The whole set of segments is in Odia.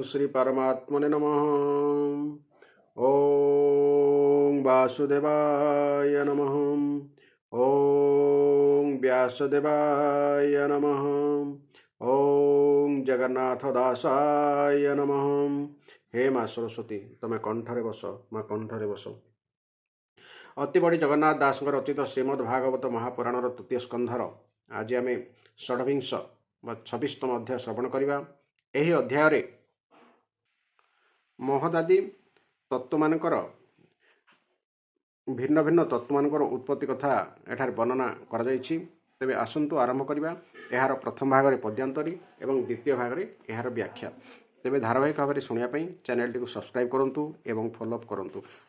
श्री परमात्मने नमः। ओम वासुदेवाय नमः। ओम व्यासदेवाय नमः। ओम जगन्नाथ दासाय नमः। हे माँ सरस्वती तमें कंठरे बस, माँ कंठरे बस। अति बड़ी जगन्नाथ दास रचित श्रीमद् भागवत महापुराणर तृतीय स्कंधर आज आम षड्विंश व 26तम अध्याय श्रवण करवा। यही अध्याय महदादी तत्व मानकर भिन्न भिन्न तत्व मानकर उत्पत्ति कथा एठार वर्णना करा जायछि। तेबे आसंतु आरंभ करवा यार प्रथम भाग में पद्यांतरी एवं द्वितीय भाग में यार व्याख्या। तेबे धारावाहिक भाव में शुणापी चैनल टी सब्सक्राइब करूँ एवं फॉलोअप करूँ,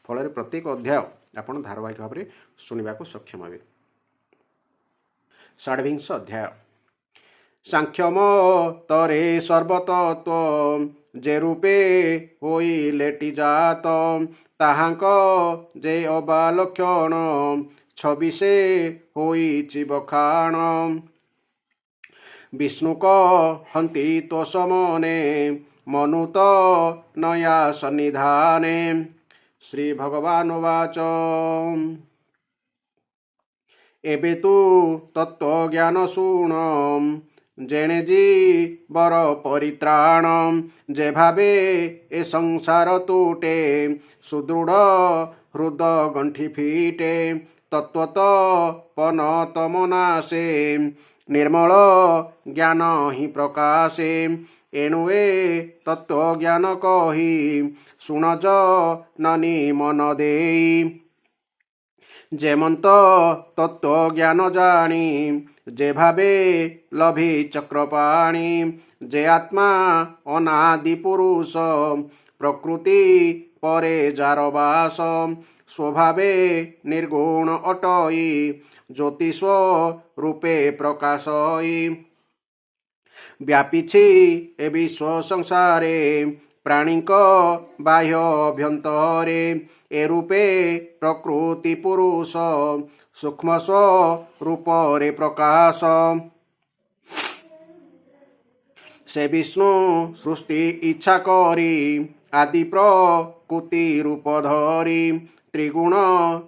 फल प्रत्येक अध्याय आपण धारावाहिक भाव में शुणा सक्षम हे। षड्विंश अध्याय। सांख्यम तरे सर्वतत्व जे रूपे होई लेटी जात, ताहांक जे अबालक्षण छबिसे होई बखाण। विष्णुक हंति तो समने मनुत नया सन्निधाने। श्री भगवान उवाच एबे तु तत्व ज्ञान शुण, जेणे जीवर परित्राण। जे भावे ए संसार तुटे, सुदृढ़ हृद गंठी फीटे। तत्वत पन तमनासे, निर्मल ज्ञान ही प्रकाशे। एणु ए तत्व ज्ञान कही, शुणज ननी मन देई। जेमंत तत्व ज्ञान जानी, जे भावे लभी चक्रपाणी। जे आत्मा अनादि पुरुष, प्रकृति परे जार वास। स्वभावे निर्गुण अटई, ज्योतिष रूपे प्रकाशई। व्यापीछि ए विश्व संसारे, प्राणिक बाह्य अभ्यंतरे। ए रूपे प्रकृति पुरुष, सूक्ष्म स्वरूप रे प्रकाश। से विष्णु सृष्टि इच्छा करी, आदि प्रकृति रूप धरी। त्रिगुण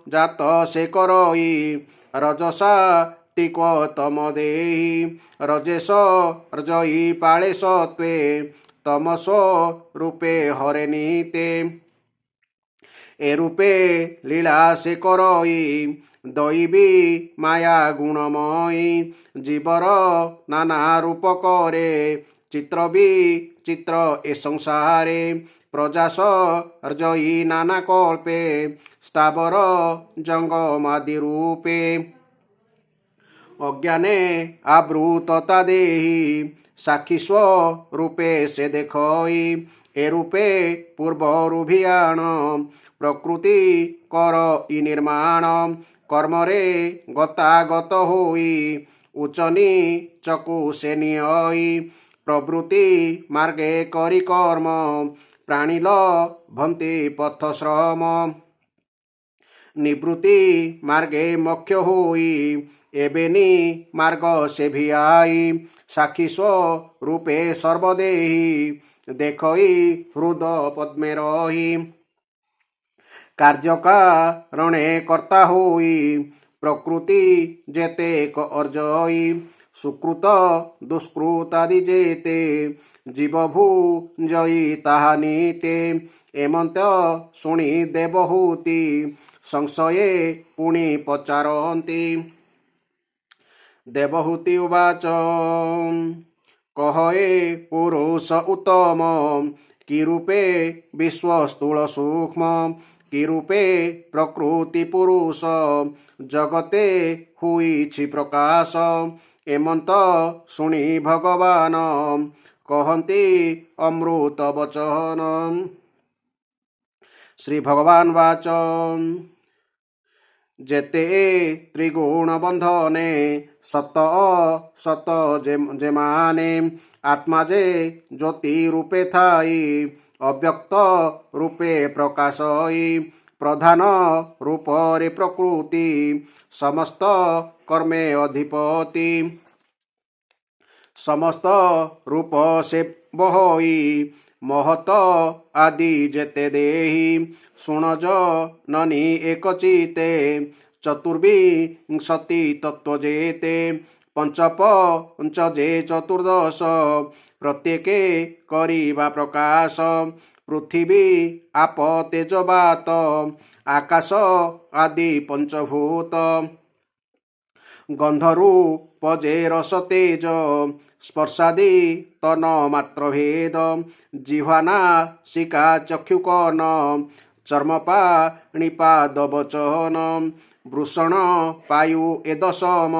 जात से करई, रजसा तिक तम देहि। रजेश रजई पाळे सत्वे, तमस रूपे हरे नीते। ए रूपे लीला से करई, दैवी माया गुणमयी। जीवर नाना रूप करे, चित्र चित्र ए संसारे। प्रजास अर्जयी नाना कल्पे, स्थावर जंगमादि रूपे। अज्ञाने आवृतता देहि, साक्षी स्वरूपे से देखई। ए रूपे पूर्वरुभियाण, प्रकृति कर इ निर्माण। कर्मरे गतागत होई, उचनी चकु से नियई। प्रवृत्ति मार्गे करी कर्म, प्राणिल भंति पथ श्रम। निवृत्ति मार्गे मोक्ष होई, एबेनी मार्ग से भियाई। साक्षी स्वरूपे सर्वदेही, देखई हृद पद्मे रही। कार्यकारणे कर्ता होई, प्रकृति जेते क अर्जई। सुकृत दुष्कृत आदि जेते, जीवभू जई ताहा नीते। एमंत शुणी देवहूति, संशये पुणी पचारंती। देवहूति उवाच कहे पुरुष उत्तम, कि रूपे विश्व स्थूल सूक्ष्म। कि रूपे प्रकृति पुरुष, जगते हुईछि प्रकाश। एमंत शुणी भगवान, कहंती अमृत वचन। श्री भगवान वाच जेते त्रिगुण बंधने, सत सत जे माने। आत्मा जे ज्योति रूपे थाई, अव्यक्त रूपे प्रकाशई। प्रधान रूप रे प्रकृति, समस्त कर्मे अधिपति। समस्त रूप से बहोई, महत आदि जेते देहि शुणज ननी एक चिते चतुर्विंशति तत्व जेते पंच जे चतुर्दश प्रत्येके करिबा प्रकाश पृथिवी आप तेज बात आकाश आदि पंचभूत गंधरूप जे रस तेज स्पर्शादि तन मात्र भेद जिह्वाना शिका चक्षुकन चर्मपाणिपाद वचन वृषण पायु ए दशम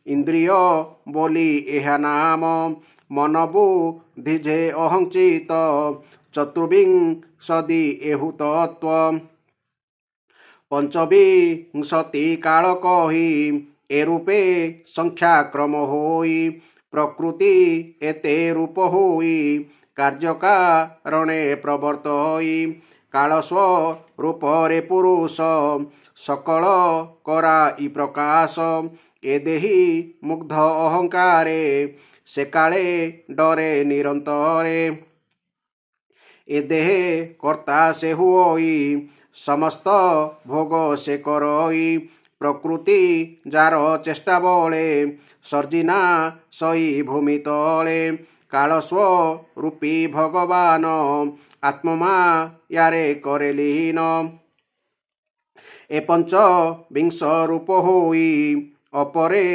इंद्रिय बोली एहा नाम मन बुद्धि जे अहंचित चतुर्विंशति एहु तत्व पंचविंशति काल कही ए रूपे संख्या क्रम होई प्रकृति एते रूप होई कार्यकारणे प्रवर्तई काल स्वरूप रे पुरुष सकल कराई प्रकाश ए देहि मुग्ध अहंकारे से काले डरे निरंतरे ए देहे कर्ता से हुई समस्त भोग से करई प्रकृति जार चेष्टा बले सर्जिना सई भूमि तले काल स्वरूपी भगवान आत्मा यारे करे लीन ए पंच विंश रूप होई अपरे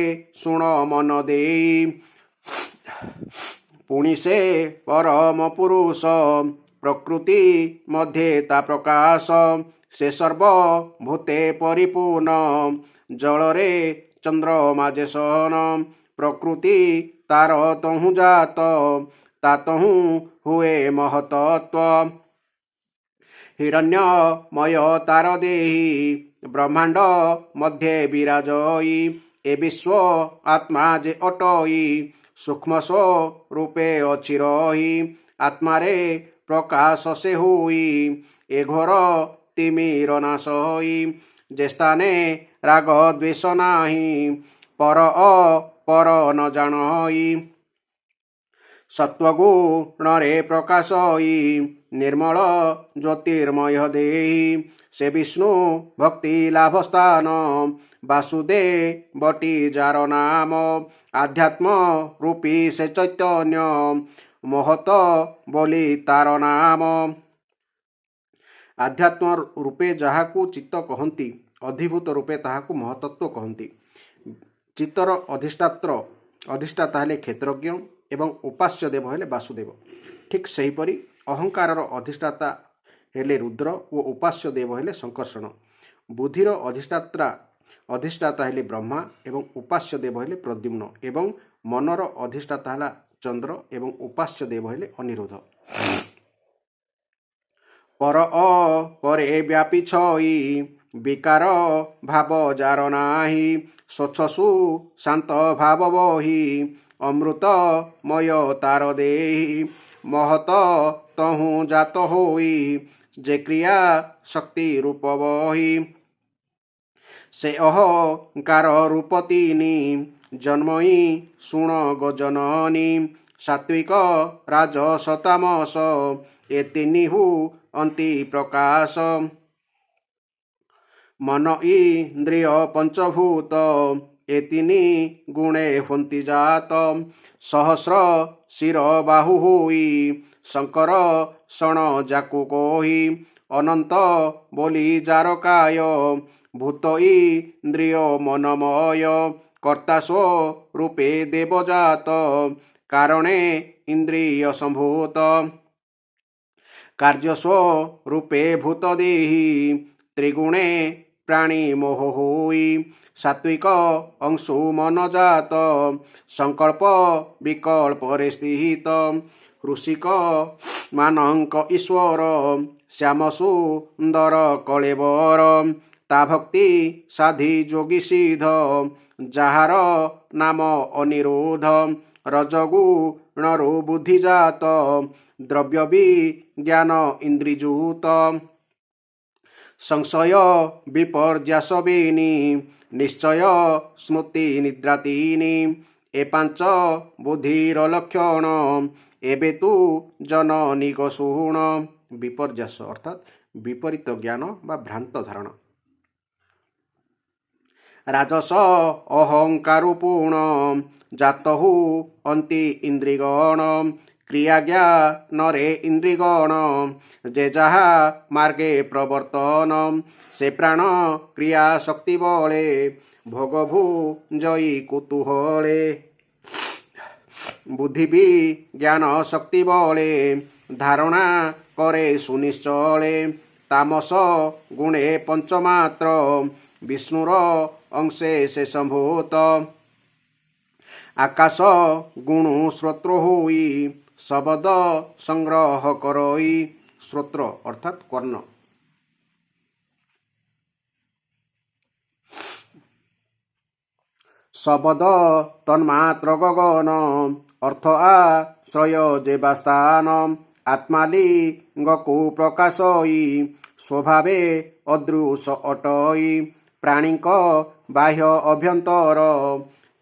शुण मन देई पुणी से परम पुरुष प्रकृति मध्ये ता प्रकाश से सर्वभूते परिपूर्ण जलरे चंद्रमा जेसन प्रकृति तार तहु जात ता तहु हुए महतत्व हिरण्यमय तार देहि ब्रह्मांड मध्ये विराजई ए विश्व आत्मा जे अटई सूक्ष्म स्वरूपे अछि रही आत्मारे प्रकाश से हुई ए घोर तिमिर नाश होई जे स्थाने राग द्वेष नाही पर अपर न जानई सत्वगुणरे प्रकाशई निर्मल ज्योतिर्मय देहि से विष्णु भक्ति लाभ स्थान वासुदेवटी जार नाम आध्यात्म रूपी से चैतन्य महत बोली तार नाम आध्यात्म रूपे जहाकू चित्त कहती अधिभूत रूपे ताहाकू महतत्व कहती चित्तर अधिष्ठाता हेले क्षेत्रज्ञ एवं उपास्य देव हेले वासुदेव ठीक सेहीपरि अहंकार अधिष्ठाता हेले रुद्र और उपास्य देव हेले संकर्षण बुद्धिर अधिष्ठाता हेले ब्रह्मा एवं उपास्य देव हेले प्रद्युम्न एवं मनर अधिष्ठाता है चंद्र एवं उपास्य देव हेले अनिरुद्ध परे व्यापी छई विकार भाव जार नाही स्वच्छसु शांत भाव बही अमृतमय तार देहि महत तहु जात होई जे क्रिया शक्ति रूप बही से अहंकार रूप तीनी जन्मई शुण गजननी सात्विक राजस तामस ए तीनिहु अंति प्रकाश मन इंद्रिय पंचभूत ए तीनी गुणे हुंती जात सहस्र शिर बाहु होई शंकर शण जाकु कोही अनंत बोली जार काय भूत इंद्रिय मनमय कर्ता स्वरूपे देवजात कारणे इंद्रिय संभूत कार्य स्वरूपे भूत देहि त्रिगुणे प्राणी मोह होई सात्विक अंशु मन जात संकल्प विकल्प स्थित ऋषिक मानक ईश्वर श्याम सुंदर कलेवर ता भक्ति साधि जोगी सिद्ध जार नाम अनिरुद्ध रजगुणरु बुद्धि जात द्रव्य विज्ञान इंद्रिजूत संशय विपर्यासवेनी निश्चय स्मृति निद्रातीनी ए पांच बुद्धिर लक्षण ଏବେ ତୁ ଜନନୀ ଗୋ ଶୁଣ। ବିପର୍ଯ୍ୟାସ ଅର୍ଥାତ୍ ବିପରୀତ ଜ୍ଞାନ ବା ଭ୍ରାନ୍ତ ଧାରଣ। ରାଜସ ଅହଙ୍କାରୁ ପୁଣ ଜାତହୁ ଅନ୍ତି ଇନ୍ଦ୍ରିଗଣ। କ୍ରିୟାଜ୍ଞାନରେ ଇନ୍ଦ୍ରିଗଣ ଯେ ଯାହା ମାର୍ଗେ ପ୍ରବର୍ତ୍ତନ। ସେ ପ୍ରାଣ କ୍ରିୟା ଶକ୍ତି ବଳେ ଭୋଗଭୁ ଜୟୀ କୁତୁହଳେ। ବୁଦ୍ଧି ବି ଜ୍ଞାନ ଶକ୍ତି ବଳେ ଧାରଣା করে সুনিশ্চলে। তামস গুণে পঞ্চমাত্র বিষ্ণুর অংশে সে সম্ভূত। আকাশ গুণু শ্রোত্র হই শব্দ সংগ্রহ করই। শ্রোত্র অর্থাৎ কর্ণ। শব্দ তন্মাত্র গগন অর্থ আশ্রয় যেবা স্থান। আত্মালিঙ্গকু প্রকাশই স্বভাবে অদৃশ অটই। প্রাণীଙ୍କ বাহ্য অভ্যন্তর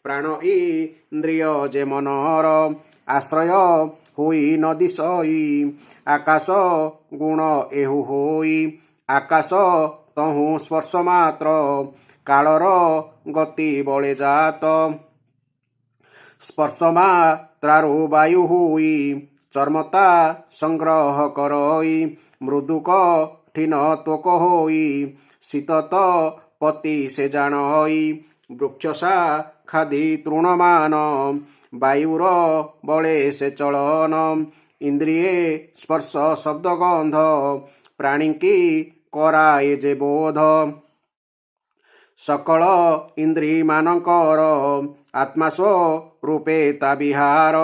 প্রাণ ইন্দ্রিয় যে মনর। আশ্রয় হই নদিশই আকাশ গুণ এহু হই। আকাশ তহু স্পর্শ মাত্র কাଳର গতি বলে জাত। স্পর্শ মাত্রারু বায়ু হুই চর্মতা সংগ্রহ করই। মৃদু কঠিন ত্বক হই শীতত পতি সে জানই। বৃক্ষ শাখাদি তৃণমান বায়ুর বলে সে চলন। ইন্দ্রিয়ে স্পর্শ শব্দ গন্ধ প্রাণীকি କରାଏ যে বোধ। সকল ইন্দ্রিয়ମାନଙ୍କର আত্মা স্বরূপে তা বিহার।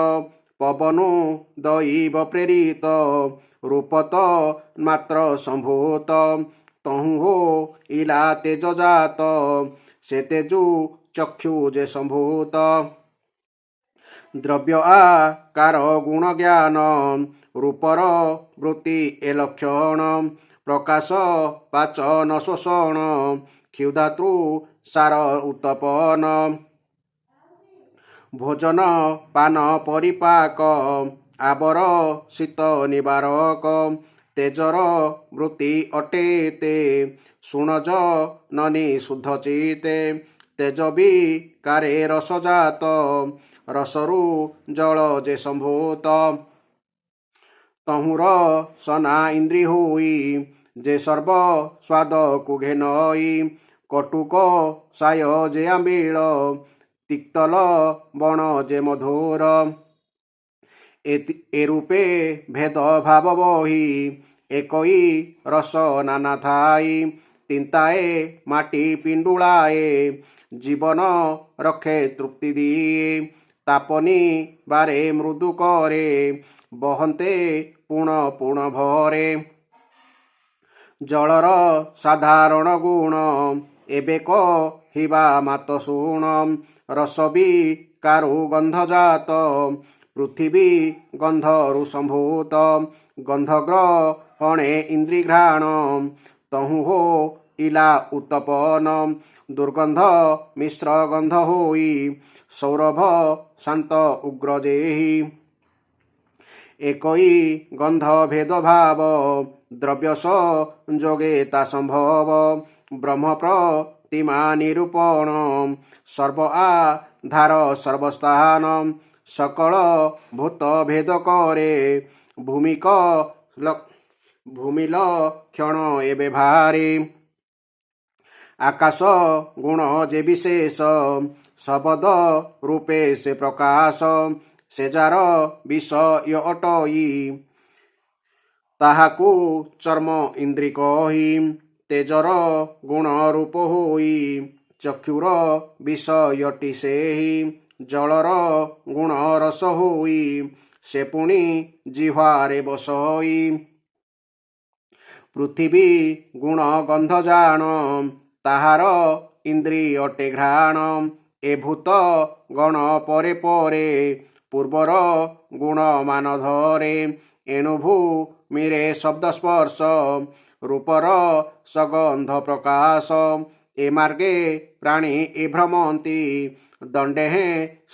পবনু দৈব প্রেরিত রূপত মাত্র সম্ভূত। তহু ইলা তেজ জাত সে তেজু চক্ষু যে সম্ভূত। দ্রব্য আকার গুণ জ্ঞান রূপর বৃত্তি এ লক্ষণ। প্রকাশ পাচন শোষণ ক্ষুধাতৃ সার উত্তপন। ভোজন পান পরিপাক আবর শীত নিবারক। তেজর বৃত্তি অটে তে শুণজ ননি শুদ্ধ চিতে। তেজ বিকারে রসজাত রসরু জল যে সম্ভূত। তহুর সনা ইন্দ্রি হুই যে সর্ব স্বাদকু ঘেনই। কটুক সায় যে আম্বিଳ তিক্তল বণ যে মধুর। এরূপে ভেদ ভাব বহি একই রস নানা থাই। তিনতায়ে মাটি পিণ্ডুଳାଏ জীবন রক্ষে তৃপ্তি দিয়ে। তাপনি বারে মৃদু করে বহন্তে পুণ পুণ ভরে। জলর সাধারণ গুণ ଏବେ କହିବା ମାତ ଶୁଣ। ରସ ବିକାରୁ ଗନ୍ଧଜାତ ପୃଥିବୀ ଗନ୍ଧରୁ ସମ୍ଭୂତ। ଗନ୍ଧ ଗ୍ରହଣେ ଇନ୍ଦ୍ରିଘ୍ରାଣ ତହୁ ହୋଇଲା ଉତ୍ତପନ। ଦୁର୍ଗନ୍ଧ ମିଶ୍ର ଗନ୍ଧ ହୋଇ ସୌରଭ ଶାନ୍ତ ଉଗ୍ର ଯେହି। একই গন্ধ ভেদভাব দ্রব্য সংযোগে তা সম্ভব। ব্রহ্ম প্রতিমা নিরূপণ সর্ব আধার সর্বস্থান। সকল ভূত ভেদ করে ভূমি লক্ষণ এবে ভারে। আকাশ গুণ যে বিশেষ শব্দ রূপে সে প্রকাশ। সে যার বিষয় অটই তাহাকু চর্ম ইন্দ্রি কহি। তেজর গুণ রূপ হোই চক্ষুর বিষয়টি সেহি। জলর গুণ রস হোই সে পুଣି জিহ্বারে বসই। পৃথিবী গুণ গন্ধ জাণ তাহার ইন্দ্রি অটে ঘ্রাণ। এ ভূত গণ পরে পরে পূର୍ବର গুণ মান ধরে। এণু ভূমিরে শব্দ স্পর্শ রূপর সগন্ধ প্রকাশ। এ মার্গে প্রাণী এ ভ্রমন্তি দণ্ডে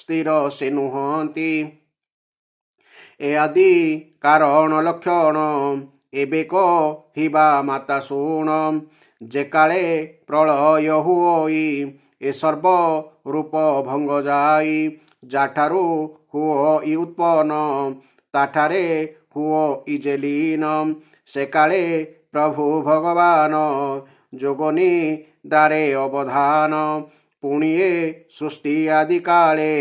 স্থির সে নুহନ୍ତି। ଏ ଆଦି କାରଣ ଲକ୍ଷଣ ଏବେ କହିବା ମାତା ଶୁଣ। ଯେ କାଳେ ପ୍ରଳୟ ହୁଅଇ ଏ ସର୍ବ ରୂପ ଭଙ୍ଗ ଯାଇ ଯାଠାରୁ ହୁଅଇ ଉତ୍ପନ୍ନ ତାଠାରେ ହୁଅଇ ଯେ ଲୀନ। ସେ କାଳେ ପ୍ରଭୁ ଭଗବାନ ଯୋଗନି ଦ୍ୱାରେ ଅବଧାନ ପୁଣି ଏ ସୃଷ୍ଟି ଆଦି କାଳେ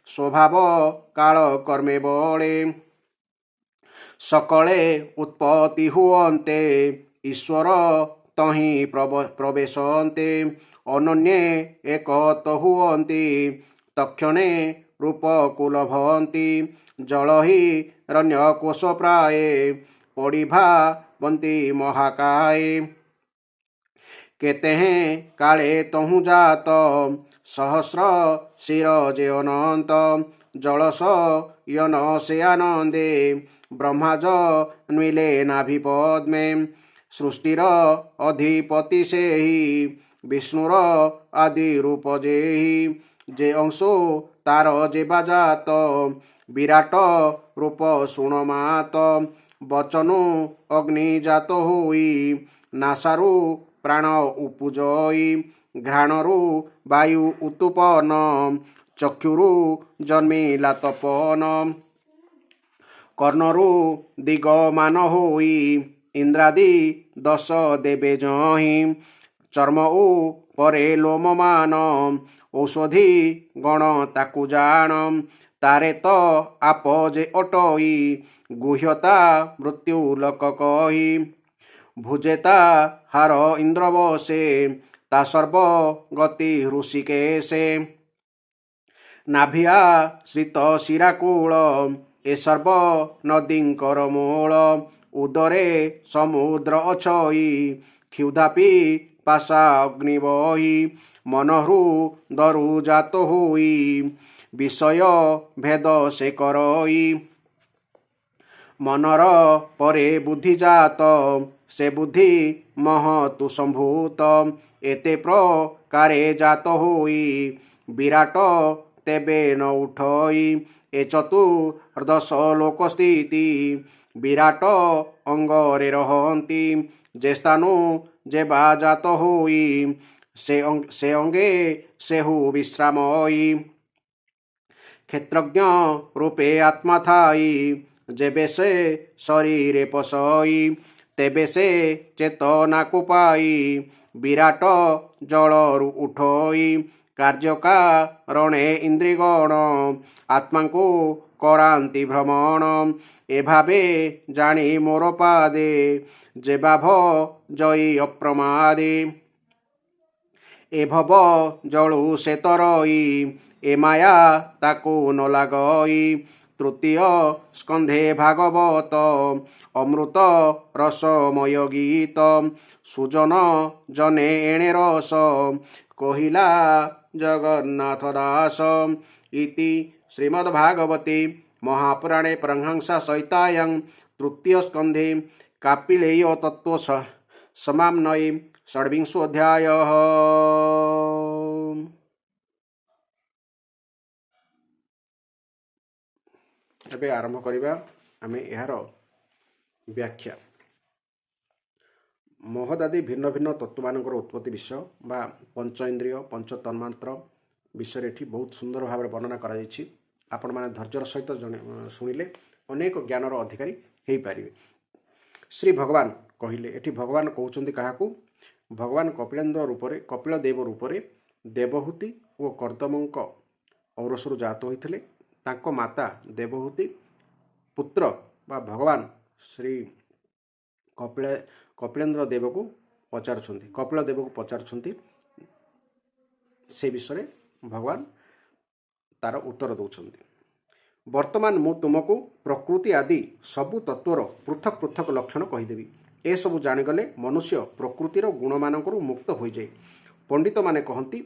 ସ୍ୱଭାବ କାଳ କର୍ମେ ବଳେ। ସକଳେ ଉତ୍ପତ୍ତି ହୁଅନ୍ତେ ଈଶ୍ୱର ତହିଁ ପ୍ରବେଶନ୍ତେ ଅନନ୍ୟେ ଏକତ ହୁଅନ୍ତି ତକ୍ଷଣେ ରୂପକୁ ଲଭନ୍ତି। ଜଳ ହି ରଣ୍ୟକୋଶ ପ୍ରାୟେ ପଡ଼ିଭାବନ୍ତି ମହାକାଏ। କେତେହେଁ କାଳେ ତହୁଁ ଜାତ ସହସ୍ର ଶିର ଯେ ଅନନ୍ତ ଜଳସ ୟନ ସେ ଆନନ୍ଦେ ବ୍ରହ୍ମାଜ ନୁଇଲେ ନାଭି ପଦ୍ମେ। ସୃଷ୍ଟିର ଅଧିପତି ସେହି ବିଷ୍ଣୁର ଆଦି ରୂପ ଯେହି ଯେ ଅଂଶୁ ତାର ଯେ ବାଜାତ ବିରାଟ ରୂପ ଶୁଣ ମାତ। ବଚନୁ ଅଗ୍ନି ଜାତ ହୋଇ ନାସାରୁ ପ୍ରାଣ ଉପୁଜଇ ଘ୍ରାଣରୁ ବାୟୁ ଉତ୍ତୁପନ ଚକ୍ଷୁରୁ ଜନ୍ମିଲା ତପନ। କର୍ଣ୍ଣରୁ ଦିଗମାନ ହୋଇ ଇନ୍ଦ୍ରାଦି ଦଶ ଦେବେ ଯହିଁ ଚର୍ମ ଉପରେ ଲୋମମାନ ଔଷଧି ଗଣ ତାକୁ ଜାଣ। ତାରେ ତ ଆପ ଯେ ଅଟଇ ଗୁହ୍ୟତା ମୃତ୍ୟୁ ଲୋକ କହି ଭୁଜେ ତା ହାର ଇନ୍ଦ୍ର ବସେ ତା ସର୍ବ ଗତି ହୃଷିକେଶେ। ନାଭିଆ ଶ୍ରିତ ଶିରାକୂଳ ଏ ସର୍ବ ନଦୀଙ୍କର ମୂଳ ଉଦରେ ସମୁଦ୍ର ଅଛଇ କ୍ଷୁଧାପି ପାଶା ଅଗ୍ନି ବହି ମନହୃ ଦରୁ ଜାତ ହୋଇ ବିଷୟ ଭେଦ ସେ କରଇ। ମନର ପରେ ବୁଦ୍ଧି ଜାତ ସେ ବୁଦ୍ଧି ମହତୁ ସମ୍ଭୂତ ଏତେ ପ୍ରକାରେ ଜାତ ହୋଇ ବିରାଟ ତେବେ ନ ଉଠଇ। ଏ ଚତୁର୍ଦଶ ଲୋକ ସ୍ଥିତି ବିରାଟ ଅଙ୍ଗରେ ରହନ୍ତି ଯେ ସ୍ଥାନୁ ଯେ ବା ଜାତ ହୋଇ ସେ ଅଙ୍ଗେ ସେହୁ ବିଶ୍ରାମଇ। କ୍ଷେତ୍ରଜ୍ଞ ରୂପେ ଆତ୍ମା ଥାଇ ଯେବେ ସେ ଶରୀରେ ପଶଇ ତେବେ ସେ ଚେତନାକୁ ପାଇ ବିରାଟ ଜଳରୁ ଉଠଇ। କାର୍ଯ୍ୟକାରଣେ ଇନ୍ଦ୍ରିଗଣ ଆତ୍ମାଙ୍କୁ କରାନ୍ତି ଭ୍ରମଣ ଏଭାବେ ଜାଣି ମୋର ପାଦେ ଯେ ବାଭ ଜୟୀ ଅପ୍ରମାଦେ। ଏ ଭବ ଜଳୁ ସେ ତରଇ ଏ ମାୟା ତାକୁ ନ ଲାଗଇ। ତୃତୀୟ ସ୍କନ୍ଧେ ଭାଗବତ ଅମୃତ ରସମୟ ଗୀତ ସୁଜନ ଜନେ ଏଣେ ରସ କହିଲା ଜଗନ୍ନାଥ ଦାସ। ଇତି ଶ୍ରୀମଦ୍ଭାଗବତେ ମହାପୁରାଣେ ପରମହଂସ ସଂହିତାୟାଂ ତୃତୀୟ ସ୍କନ୍ଧେ କାପିଲେୟ ତତ୍ତ୍ୱ ସମାମ୍ନୟେ ଷଡ଼୍ବିଂଶୋ ଅଧ୍ୟାୟଃ। ଏବେ ଆରମ୍ଭ କରିବା ଆମେ ଏହାର ବ୍ୟାଖ୍ୟା। ମହଦାଦି ଭିନ୍ନ ଭିନ୍ନ ତତ୍ତ୍ୱମାନଙ୍କର ଉତ୍ପତ୍ତି ବିଷୟ ବା ପଞ୍ଚ ଇନ୍ଦ୍ରିୟ ପଞ୍ଚ ତନ୍ମାତ୍ର ବିଷୟରେ ଏଠି ବହୁତ ସୁନ୍ଦର ଭାବରେ ବର୍ଣ୍ଣନା କରାଯାଇଛି। ଆପଣମାନେ ଧୈର୍ଯ୍ୟର ସହିତ ଶୁଣିଲେ ଅନେକ ଜ୍ଞାନର ଅଧିକାରୀ ହେଇପାରିବେ। ଶ୍ରୀ ଭଗବାନ କହିଲେ, ଏଠି ଭଗବାନ କହୁଛନ୍ତି କାହାକୁ? ଭଗବାନ କପିଳେନ୍ଦ୍ର ରୂପରେ କପିଳ ଦେବ ରୂପରେ ଦେବହୂତି ଓ କର୍ଦ୍ଦମଙ୍କ ଔରସରୁ ଜାତ ହୋଇଥିଲେ। ତାଙ୍କ ମାତା ଦେବହୂତି ପୁତ୍ର ବା ଭଗବାନ ଶ୍ରୀ କପିଳେନ୍ଦ୍ର ଦେବକୁ ପଚାରୁଛନ୍ତି ସେ ବିଷୟରେ ଭଗବାନ ତାର ଉତ୍ତର ଦେଉଛନ୍ତି। ବର୍ତ୍ତମାନ ମୁଁ ତୁମକୁ ପ୍ରକୃତି ଆଦି ସବୁ ତତ୍ତ୍ୱର ପୃଥକ ପୃଥକ ଲକ୍ଷଣ କହିଦେବି। ଏସବୁ ଜାଣିଗଲେ ମନୁଷ୍ୟ ପ୍ରକୃତିର ଗୁଣମାନଙ୍କରୁ ମୁକ୍ତ ହୋଇଯାଏ। ପଣ୍ଡିତମାନେ କହନ୍ତି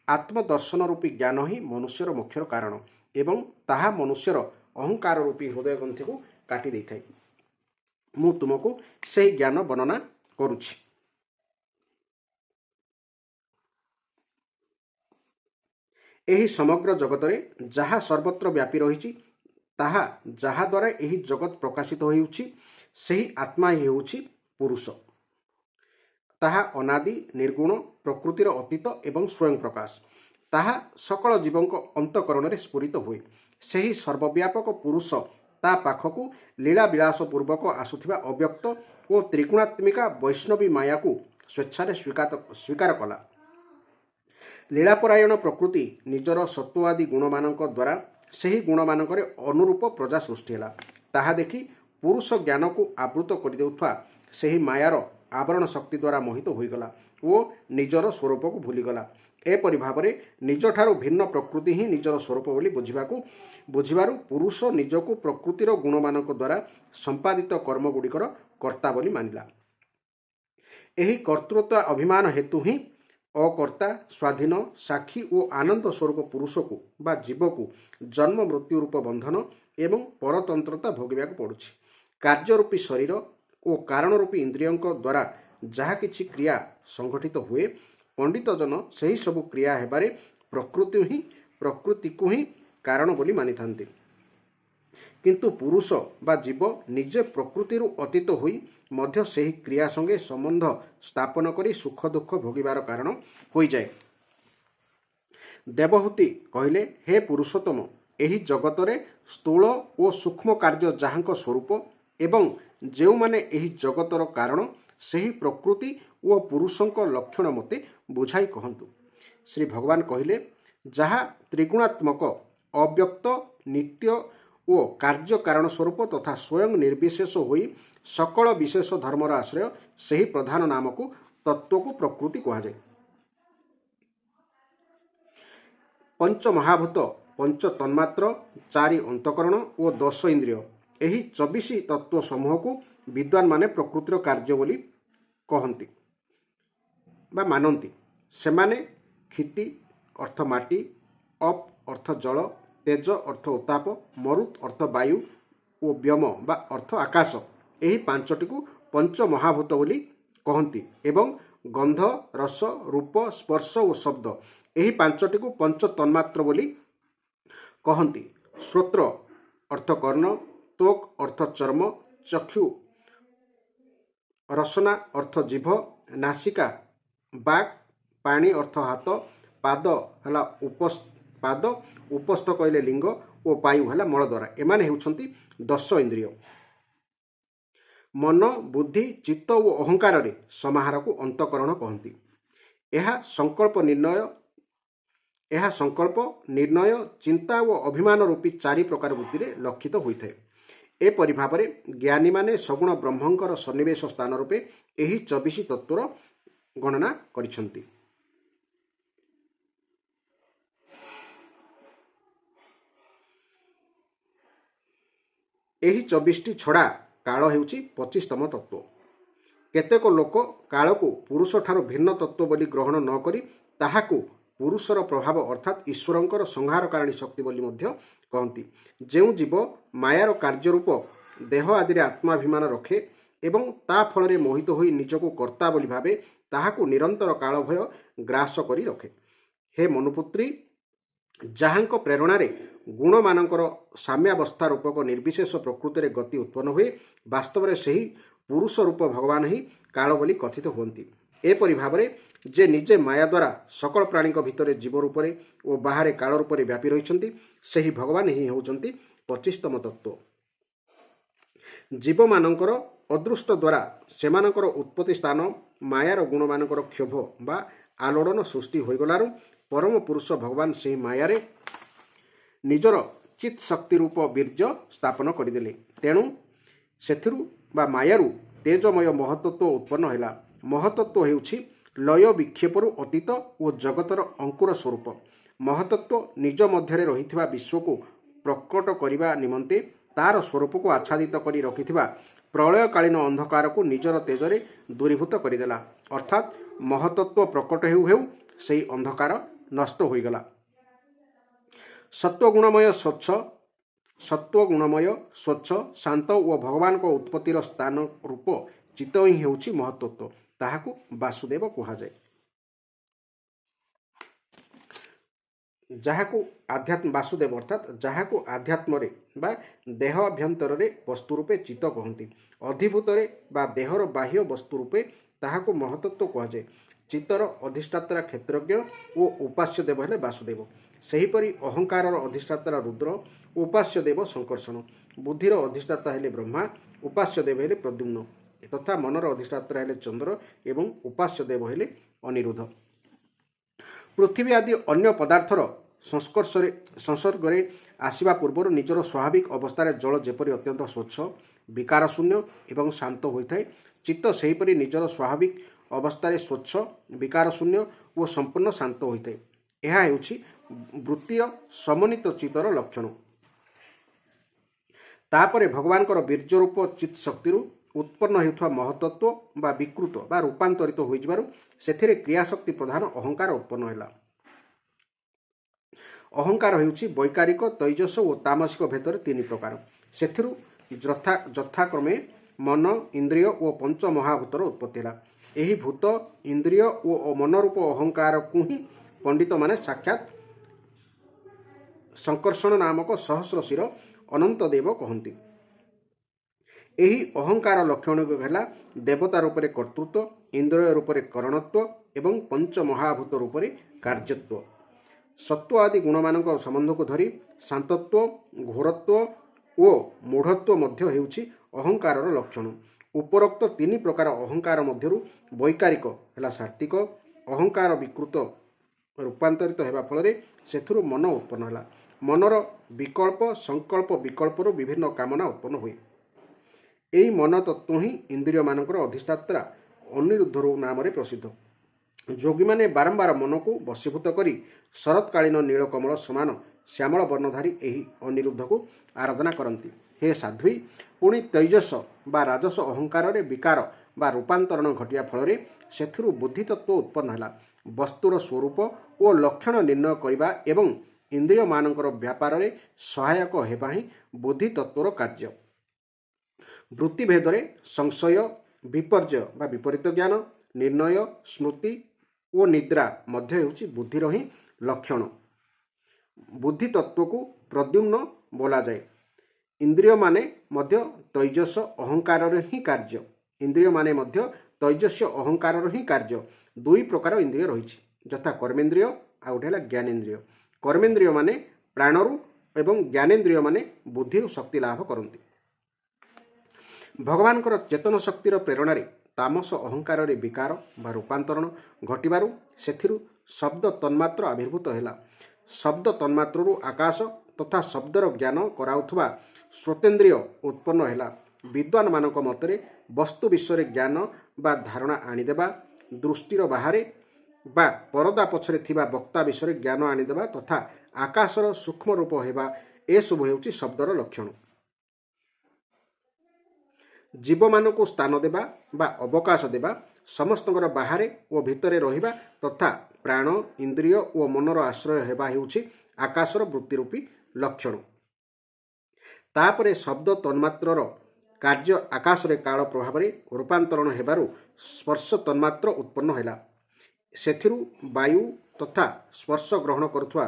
ଆତ୍ମଦର୍ଶନ ରୂପୀ ଜ୍ଞାନ ହିଁ ମନୁଷ୍ୟର ମୋକ୍ଷର କାରଣ ଏବଂ ତାହା ମନୁଷ୍ୟର ଅହଙ୍କାର ରୂପୀ ହୃଦୟ ଗ୍ରନ୍ଥିକୁ କାଟି ଦେଇଥାଏ। ମୁଁ ତୁମକୁ ସେହି ଜ୍ଞାନ ବର୍ଣ୍ଣନା କରୁଛି। ଏହି ସମଗ୍ର ଜଗତରେ ଯାହା ସର୍ବତ୍ର ବ୍ୟାପୀ ରହିଛି ତାହା ଯାହାଦ୍ୱାରା ଏହି ଜଗତ ପ୍ରକାଶିତ ହେଉଛି ସେହି ଆତ୍ମା ହିଁ ହେଉଛି ପୁରୁଷ। ତାହା ଅନାଦି, ନିର୍ଗୁଣ, ପ୍ରକୃତିର ଅତୀତ ଏବଂ ସ୍ୱୟଂ ପ୍ରକାଶ। ତାହା ସକଳ ଜୀବଙ୍କ ଅନ୍ତଃକରଣରେ ସ୍ଫୁରିତ ହୁଏ। ସେହି ସର୍ବବ୍ୟାପକ ପୁରୁଷ ତା ପାଖକୁ ଲୀଳା ବିଳାସ ପୂର୍ବକ ଆସୁଥିବା ଅବ୍ୟକ୍ତ ଓ ତ୍ରିଗୁଣାତ୍ମିକା ବୈଷ୍ଣବୀ ମାୟାକୁ ସ୍ୱେଚ୍ଛାରେ ସ୍ୱୀକାର କଲା। ଲୀଳାପରାୟଣ ପ୍ରକୃତି ନିଜର ସତ୍ତ୍ୱ ଆଦି ଗୁଣମାନଙ୍କ ଦ୍ୱାରା ସେହି ଗୁଣମାନଙ୍କରେ ଅନୁରୂପ ପ୍ରଜା ସୃଷ୍ଟି ହେଲା। ତାହା ଦେଖି ପୁରୁଷ ଜ୍ଞାନକୁ ଆବୃତ କରିଦେଉଥିବା ସେହି ମାୟାର ଆବରଣ ଶକ୍ତି ଦ୍ୱାରା ମୋହିତ ହୋଇଗଲା ଓ ନିଜର ସ୍ୱରୂପକୁ ଭୁଲିଗଲା। ଏପରି ଭାବରେ ନିଜଠାରୁ ଭିନ୍ନ ପ୍ରକୃତି ହିଁ ନିଜର ସ୍ୱରୂପ ବୋଲି ବୁଝିବାରୁ ପୁରୁଷ ନିଜକୁ ପ୍ରକୃତିର ଗୁଣମାନଙ୍କ ଦ୍ୱାରା ସମ୍ପାଦିତ କର୍ମଗୁଡ଼ିକର କର୍ତ୍ତା ବୋଲି ମାନିଲା। ଏହି କର୍ତ୍ତୃତ୍ୱ ଅଭିମାନ ହେତୁ ହିଁ ଅକର୍ତ୍ତା, ସ୍ୱାଧୀନ, ସାକ୍ଷୀ ଓ ଆନନ୍ଦ ସ୍ୱରୂପ ପୁରୁଷକୁ ବା ଜୀବକୁ ଜନ୍ମ ମୃତ୍ୟୁ ରୂପ ବନ୍ଧନ ଏବଂ ପରତନ୍ତ୍ରତା ଭୋଗିବାକୁ ପଡ଼ୁଛି। କାର୍ଯ୍ୟରୂପୀ ଶରୀର ଓ କାରଣରୂପୀ ଇନ୍ଦ୍ରିୟଙ୍କ ଦ୍ୱାରା ଯାହା କିଛି କ୍ରିୟା ସଂଘଟିତ ହୁଏ, ପଣ୍ଡିତଜନ ସେହି ସବୁ କ୍ରିୟା ହେବାରେ ପ୍ରକୃତିକୁ ହିଁ କାରଣ ବୋଲି ମାନିଥାନ୍ତି। କିନ୍ତୁ ପୁରୁଷ ବା ଜୀବ ନିଜେ ପ୍ରକୃତିରୁ ଅତୀତ ହୋଇ ମଧ୍ୟ ସେହି କ୍ରିୟା ସଙ୍ଗେ ସମ୍ବନ୍ଧ ସ୍ଥାପନ କରି ସୁଖ ଦୁଃଖ ଭୋଗିବାର କାରଣ ହୋଇଯାଏ। ଦେବହୂତି କହିଲେ, ହେ ପୁରୁଷୋତ୍ତମ, ଏହି ଜଗତରେ ସ୍ଥୂଳ ଓ ସୂକ୍ଷ୍ମ କାର୍ଯ୍ୟ ଯାହାଙ୍କ ସ୍ୱରୂପ ଏବଂ ଯେଉଁମାନେ ଏହି ଜଗତର କାରଣ, ସେହି ପ୍ରକୃତି ଓ ପୁରୁଷଙ୍କ ଲକ୍ଷଣ ମୋତେ ବୁଝାଇ କହନ୍ତୁ। ଶ୍ରୀ ଭଗବାନ କହିଲେ, ଯାହା ତ୍ରିଗୁଣାତ୍ମକ, ଅବ୍ୟକ୍ତ, ନିତ୍ୟ ଓ କାର୍ଯ୍ୟ କାରଣ ସ୍ୱରୂପ ତଥା ସ୍ୱୟଂ ନିର୍ବିଶେଷ ହୋଇ ସକଳ ବିଶେଷ ଧର୍ମର ଆଶ୍ରୟ, ସେହି ପ୍ରଧାନ ନାମକୁ ତତ୍ତ୍ୱକୁ ପ୍ରକୃତି କୁହାଯାଏ। ପଞ୍ଚ ମହାଭୂତ, ପଞ୍ଚ ତନ୍ମାତ୍ର, 4 ଅନ୍ତଃକରଣ ଓ 10 ଇନ୍ଦ୍ରିୟ, ଏହି 24 ତତ୍ତ୍ୱ ସମୂହକୁ ବିଦ୍ୱାନମାନେ ପ୍ରକୃତିର କାର୍ଯ୍ୟ ବୋଲି କହନ୍ତି ବା ମାନନ୍ତି। ସେମାନେ କ୍ଷିତି ଅର୍ଥ ମାଟି, ଅପ୍ ଅର୍ଥ ଜଳ, ତେଜ ଅର୍ଥ ଉତ୍ତାପ, ମରୁତ୍ ଅର୍ଥ ବାୟୁ ଓ ବ୍ୟୋମ ବା ଅର୍ଥ ଆକାଶ, ଏହି ପାଞ୍ଚଟିକୁ ପଞ୍ଚ ମହାଭୂତ ବୋଲି କହନ୍ତି ଏବଂ ଗନ୍ଧ, ରସ, ରୂପ, ସ୍ପର୍ଶ ଓ ଶବ୍ଦ, ଏହି ପାଞ୍ଚଟିକୁ ପଞ୍ଚ ତନ୍ମାତ୍ର ବୋଲି କହନ୍ତି। ଶ୍ରୋତ୍ର ଅର୍ଥ କର୍ଣ୍ଣ, ତ୍ୱକ୍ ଅର୍ଥ ଚର୍ମ, ଚକ୍ଷୁ ରସନା ଅର୍ଥ ଜିଭ, ନାସିକା ବାକ୍, ପାଣି ଅର୍ଥ ହାତ, ପାଦ ହେଲା ଉପସ୍ଥ କହିଲେ ଲିଙ୍ଗ ଓ ବାୟୁ ହେଲା ମଳଦ୍ୱାର। ଏମାନେ ହେଉଛନ୍ତି 10 ଇନ୍ଦ୍ରିୟ। ମନ, ବୁଦ୍ଧି, ଚିତ୍ତ ଓ ଅହଙ୍କାରରେ ସମାହାରକୁ ଅନ୍ତଃକରଣ କହନ୍ତି। ଏହା ସଂକଳ୍ପ, ନିର୍ଣ୍ଣୟ, ଚିନ୍ତା ଓ ଅଭିମାନ ରୂପୀ 4 ପ୍ରକାର ବୃତ୍ତିରେ ଲକ୍ଷିତ ହୋଇଥାଏ। ଏପରି ଭାବରେ ଜ୍ଞାନୀମାନେ ସଗୁଣ ବ୍ରହ୍ମଙ୍କର ସନ୍ନିବେଶ ସ୍ଥାନ ରୂପେ ଏହି 24 ତତ୍ତ୍ୱର ଗଣନା କରିଛନ୍ତି। ଏହି 24ଟି ଛଡ଼ା କାଳ ହେଉଛି 25ତମ ତତ୍ତ୍ୱ। କେତେକ ଲୋକ କାଳକୁ ପୁରୁଷଠାରୁ ଭିନ୍ନ ତତ୍ତ୍ୱ ବୋଲି ଗ୍ରହଣ ନ କରି ତାହାକୁ ପୁରୁଷର ପ୍ରଭାବ ଅର୍ଥାତ୍ ଈଶ୍ୱରଙ୍କର ସଂହାରକାରିଣୀ ଶକ୍ତି ବୋଲି ମଧ୍ୟ କହନ୍ତି। ଯେଉଁ ଜୀବ ମାୟାର କାର୍ଯ୍ୟରୂପ ଦେହ ଆଦିରେ ଆତ୍ମାଭିମାନ ରଖେ ଏବଂ ତା ଫଳରେ ମୋହିତ ହୋଇ ନିଜକୁ କର୍ତ୍ତା ବୋଲି ଭାବେ, ତାହାକୁ ନିରନ୍ତର କାଳ ଭୟ ଗ୍ରାସ କରି ରଖେ। ହେ ମନୁପୁତ୍ରୀ, ଯାହାଙ୍କ ପ୍ରେରଣାରେ ଗୁଣମାନଙ୍କର ସାମ୍ୟାବସ୍ଥା ରୂପକ ନିର୍ବିଶେଷ ପ୍ରକୃତିରେ ଗତି ଉତ୍ପନ୍ନ ହୁଏ, ବାସ୍ତବରେ ସେହି ପୁରୁଷ ରୂପ ଭଗବାନ ହିଁ କାଳ ବୋଲି କଥିତ ହୁଅନ୍ତି। ଏପରି ଭାବରେ ଯେ ନିଜେ ମାୟା ଦ୍ୱାରା ସକଳ ପ୍ରାଣୀଙ୍କ ଭିତରେ ଜୀବ ରୂପରେ ଓ ବାହାରେ କାଳ ରୂପରେ ବ୍ୟାପି ରହିଛନ୍ତି, ସେହି ଭଗବାନ ହିଁ ହେଉଛନ୍ତି 25ତମ ତତ୍ତ୍ୱ। ଜୀବମାନଙ୍କର ଅଦୃଷ୍ଟ ଦ୍ୱାରା ସେମାନଙ୍କର ଉତ୍ପତ୍ତି ସ୍ଥାନ ମାୟାର ଗୁଣମାନଙ୍କର କ୍ଷୋଭ ବା ଆଲୋଡ଼ନ ସୃଷ୍ଟି ହୋଇଗଲାରୁ ପରମ ପୁରୁଷ ଭଗବାନ ସେହି ମାୟାରେ ନିଜର ଚିତ୍ ଶକ୍ତି ରୂପ ବୀର୍ଯ୍ୟ ସ୍ଥାପନ କରିଦେଲେ। ତେଣୁ ସେଥିରୁ ବା ମାୟାରୁ ତେଜମୟ ମହତ୍ତତ୍ଵ ଉତ୍ପନ୍ନ ହେଲା। ମହତ୍ତତ୍ଵ ହେଉଛି ଲୟ ବିକ୍ଷେପରୁ ଅତୀତ ଓ ଜଗତର ଅଙ୍କୁର ସ୍ୱରୂପ। ମହତ୍ତତ୍ଵ ନିଜ ମଧ୍ୟରେ ରହିଥିବା ବିଶ୍ୱକୁ ପ୍ରକଟ କରିବା ନିମନ୍ତେ ତାର ସ୍ୱରୂପକୁ ଆଚ୍ଛାଦିତ କରି ରଖିଥିବା ପ୍ରଳୟକାଳୀନ ଅନ୍ଧକାରକୁ ନିଜର ତେଜରେ ଦୂରୀଭୂତ କରିଦେଲା। ଅର୍ଥାତ୍ ମହତ୍ତତ୍ଵ ପ୍ରକଟ ହେଉ ହେଉ ସେହି ଅନ୍ଧକାର ନଷ୍ଟ ହୋଇଗଲା। ସତ୍ୱଗୁଣମୟ ସ୍ୱଚ୍ଛ, ଶାନ୍ତ ଓ ଭଗବାନଙ୍କ ଉତ୍ପତ୍ତିର ସ୍ଥାନ ରୂପ ଚିତ୍ତ ହିଁ ହେଉଛି ମହତ୍ତତ୍ଵ। ତାହାକୁ ବାସୁଦେବ କୁହାଯାଏ। ଯାହାକୁ ଆଧ୍ୟାତ୍ମ ବାସୁଦେବ ଅର୍ଥାତ୍ ଯାହାକୁ ଆଧ୍ୟାତ୍ମରେ ବା ଦେହ ଅଭ୍ୟନ୍ତରରେ ବସ୍ତୁ ରୂପେ ଚିତ୍ତ କହନ୍ତି। ଅଧିଭୂତରେ ବା ଦେହର ବାହ୍ୟ ବସ୍ତୁ ରୂପେ ତାହାକୁ ମହତତ୍ଵ କୁହାଯାଏ। ଚିତ୍ତର ଅଧିଷ୍ଠାତ୍ରା କ୍ଷେତ୍ରଜ୍ଞ ଓ ଉପାସ୍ୟ ଦେବ ହେଲେ ବାସୁଦେବ। ସେହିପରି ଅହଙ୍କାରର ଅଧିଷ୍ଠାତ୍ରା ରୁଦ୍ର, ଉପାସ୍ୟ ଦେବ ଶଙ୍କର୍ଷଣ। ବୁଦ୍ଧିର ଅଧିଷ୍ଠାତା ହେଲେ ବ୍ରହ୍ମା, ଉପାସ୍ୟ ଦେବ ହେଲେ ପ୍ରଦ୍ୟୁମ୍ନ ତଥା ମନର ଅଧିଷ୍ଠାତ୍ରା ହେଲେ ଚନ୍ଦ୍ର ଏବଂ ଉପାସ୍ୟ ଦେବ ହେଲେ ଅନିରୁଦ୍ଧ। ପୃଥିବୀ ଆଦି ଅନ୍ୟ ପଦାର୍ଥର ସଂସର୍ଗରେ ଆସିବା ପୂର୍ବରୁ ନିଜର ସ୍ୱାଭାବିକ ଅବସ୍ଥାରେ ଜଳ ଯେପରି ଅତ୍ୟନ୍ତ ସ୍ୱଚ୍ଛ, ବିକାର ଶୂନ୍ୟ ଏବଂ ଶାନ୍ତ ହୋଇଥାଏ, ଚିତ୍ତ ସେହିପରି ନିଜର ସ୍ୱାଭାବିକ ଅବସ୍ଥାରେ ସ୍ୱଚ୍ଛ, ବିକାର ଶୂନ୍ୟ ଓ ସମ୍ପୂର୍ଣ୍ଣ ଶାନ୍ତ ହୋଇଥାଏ। ଏହା ହେଉଛି ବୃତ୍ତିର ସମନ୍ୱିତ ଚିତ୍ତର ଲକ୍ଷଣ। ତାପରେ ଭଗବାନଙ୍କର ବୀର୍ଯ୍ୟ ରୂପ ଚିତ୍ ଶକ୍ତିରୁ ଉତ୍ପନ୍ନ ହେଉଥିବା ମହତ୍ତତ୍ଵ ବା ବିକୃତ ବା ରୂପାନ୍ତରିତ ହୋଇଯିବାରୁ ସେଥିରେ କ୍ରିୟାଶକ୍ତି ପ୍ରଧାନ ଅହଙ୍କାର ଉତ୍ପନ୍ନ ହେଲା। ଅହଙ୍କାର ହେଉଛି ବୈକାରିକ, ତୈଜସ ଓ ତାମସିକ ଭେଦରେ ତିନି ପ୍ରକାର। ସେଥିରୁ ଯଥାକ୍ରମେ ମନ, ଇନ୍ଦ୍ରିୟ ଓ ପଞ୍ଚ ମହାଭୂତର ଉତ୍ପତ୍ତି ହେଲା। ଏହି ଭୂତ, ଇନ୍ଦ୍ରିୟ ଓ ମନରୂପ ଅହଙ୍କାରକୁ ହିଁ ପଣ୍ଡିତମାନେ ସାକ୍ଷାତ୍ ଶଙ୍କର୍ଷଣ ନାମକ ସହସ୍ରଶିର ଅନନ୍ତ ଦେବ କହନ୍ତି। ଏହି ଅହଙ୍କାର ଲକ୍ଷଣ ହେଲା ଦେବତା ରୂପରେ କର୍ତ୍ତୃତ୍ୱ, ଇନ୍ଦ୍ରିୟ ରୂପରେ କରଣତ୍ୱ ଏବଂ ପଞ୍ଚ ମହାଭୂତ ରୂପରେ କାର୍ଯ୍ୟତ୍ୱ। ସତ୍ତ୍ୱ ଆଦି ଗୁଣମାନଙ୍କ ସମ୍ବନ୍ଧକୁ ଧରି ଶାନ୍ତତ୍ୱ, ଘୋରତ୍ୱ ଓ ମୂଢ଼ତ୍ୱ ମଧ୍ୟ ହେଉଛି ଅହଙ୍କାରର ଲକ୍ଷଣ। ଉପରୋକ୍ତ ତିନି ପ୍ରକାର ଅହଙ୍କାର ମଧ୍ୟରୁ ବୈକାରିକ ହେଲା ସାତ୍ତ୍ୱିକ। ଅହଙ୍କାର ବିକୃତ ରୂପାନ୍ତରିତ ହେବା ଫଳରେ ସେଥିରୁ ମନ ଉତ୍ପନ୍ନ ହେଲା। ମନର ବିକଳ୍ପ ସଂକଳ୍ପ ବିକଳ୍ପରୁ ବିଭିନ୍ନ କାମନା ଉତ୍ପନ୍ନ ହୁଏ। ଏହି ମନ ତତ୍ତ୍ୱ ହିଁ ଇନ୍ଦ୍ରିୟମାନଙ୍କର ଅଧିଷ୍ଠାତ୍ରା ଅନିରୁଦ୍ଧ ନାମରେ ପ୍ରସିଦ୍ଧ। ଯୋଗୀମାନେ ବାରମ୍ବାର ମନକୁ ବଶୀଭୂତ କରି ଶରତ୍କାଳୀନ ନୀଳକମଳ ସମାନ ଶ୍ୟାମଳ ବର୍ଣ୍ଣଧାରୀ ଏହି ଅନିରୁଦ୍ଧକୁ ଆରାଧନା କରନ୍ତି। ହେ ସାଧ୍ୱୀ, ପୁଣି ତୈଜସ ବା ରାଜସ ଅହଙ୍କାରରେ ବିକାର ବା ରୂପାନ୍ତରଣ ଘଟିବା ଫଳରେ ସେଥିରୁ ବୁଦ୍ଧିତତ୍ତ୍ୱ ଉତ୍ପନ୍ନ ହେଲା। ବସ୍ତୁର ସ୍ୱରୂପ ଓ ଲକ୍ଷଣ ନିର୍ଣ୍ଣୟ କରିବା ଏବଂ ଇନ୍ଦ୍ରିୟମାନଙ୍କର ବ୍ୟାପାରରେ ସହାୟକ ହେବା ହିଁ ବୁଦ୍ଧିତତ୍ତ୍ୱର କାର୍ଯ୍ୟ। ବୃତ୍ତିଭେଦରେ ସଂଶୟ, ବିପର୍ଯ୍ୟୟ ବା ବିପରୀତ ଜ୍ଞାନ, ନିର୍ଣ୍ଣୟ, ସ୍ମୃତି ଓ ନିଦ୍ରା ମଧ୍ୟ ହେଉଛି ବୁଦ୍ଧିର ହିଁ ଲକ୍ଷଣ। ବୁଦ୍ଧିତତ୍ତ୍ୱକୁ ପ୍ରଦ୍ୟୁମ୍ନ ବୋଲାଯାଏ। ଇନ୍ଦ୍ରିୟମାନେ ମଧ୍ୟ ତୈଜସ ଅହଙ୍କାରର ହିଁ କାର୍ଯ୍ୟ। ଇନ୍ଦ୍ରିୟମାନେ ମଧ୍ୟ ତୈଜସ୍ୟ ଅହଙ୍କାରର ହିଁ କାର୍ଯ୍ୟ। ଦୁଇ ପ୍ରକାର ଇନ୍ଦ୍ରିୟ ରହିଛି, ଯଥା କର୍ମେନ୍ଦ୍ରିୟ ଆଉ ଗୋଟେ ହେଲା ଜ୍ଞାନେନ୍ଦ୍ରିୟ। କର୍ମେନ୍ଦ୍ରିୟମାନେ ପ୍ରାଣରୁ ଏବଂ ଜ୍ଞାନେନ୍ଦ୍ରିୟମାନେ ବୁଦ୍ଧିରୁ ଶକ୍ତି ଲାଭ କରନ୍ତି। ଭଗବାନଙ୍କର ଚେତନ ଶକ୍ତିର ପ୍ରେରଣାରେ ତାମସ ଅହଙ୍କାରରେ ବିକାର ବା ରୂପାନ୍ତରଣ ଘଟିବାରୁ ସେଥିରୁ ଶବ୍ଦ ତନ୍ମାତ୍ର ଆବିର୍ଭୂତ ହେଲା। ଶବ୍ଦ ତନ୍ମାତ୍ରରୁ ଆକାଶ ତଥା ଶବ୍ଦର ଜ୍ଞାନ କରାଉଥିବା ଶ୍ରୋତେନ୍ଦ୍ରିୟ ଉତ୍ପନ୍ନ ହେଲା। ବିଦ୍ୱାନମାନଙ୍କ ମତରେ ବସ୍ତୁ ବିଷୟରେ ଜ୍ଞାନ ବା ଧାରଣା ଆଣିଦେବା, ଦୃଷ୍ଟିର ବାହାରେ ବା ପରଦା ପଛରେ ଥିବା ବକ୍ତା ବିଷୟରେ ଜ୍ଞାନ ଆଣିଦେବା ତଥା ଆକାଶର ସୂକ୍ଷ୍ମ ରୂପ ହେବା, ଏସବୁ ହେଉଛି ଶବ୍ଦର ଲକ୍ଷଣ। ଜୀବମାନଙ୍କୁ ସ୍ଥାନ ଦେବା ବା ଅବକାଶ ଦେବା, ସମସ୍ତଙ୍କର ବାହାରେ ଓ ଭିତରେ ରହିବା ତଥା ପ୍ରାଣ, ଇନ୍ଦ୍ରିୟ ଓ ମନର ଆଶ୍ରୟ ହେବା ହେଉଛି ଆକାଶର ବୃତ୍ତିରୂପୀ ଲକ୍ଷଣ। ତାପରେ ଶବ୍ଦ ତନ୍ମାତ୍ରର କାର୍ଯ୍ୟ ଆକାଶରେ କାଳ ପ୍ରଭାବରେ ରୂପାନ୍ତରଣ ହେବାରୁ ସ୍ପର୍ଶ ତନ୍ମାତ୍ର ଉତ୍ପନ୍ନ ହେଲା। ସେଥିରୁ ବାୟୁ ତଥା ସ୍ପର୍ଶ ଗ୍ରହଣ କରୁଥିବା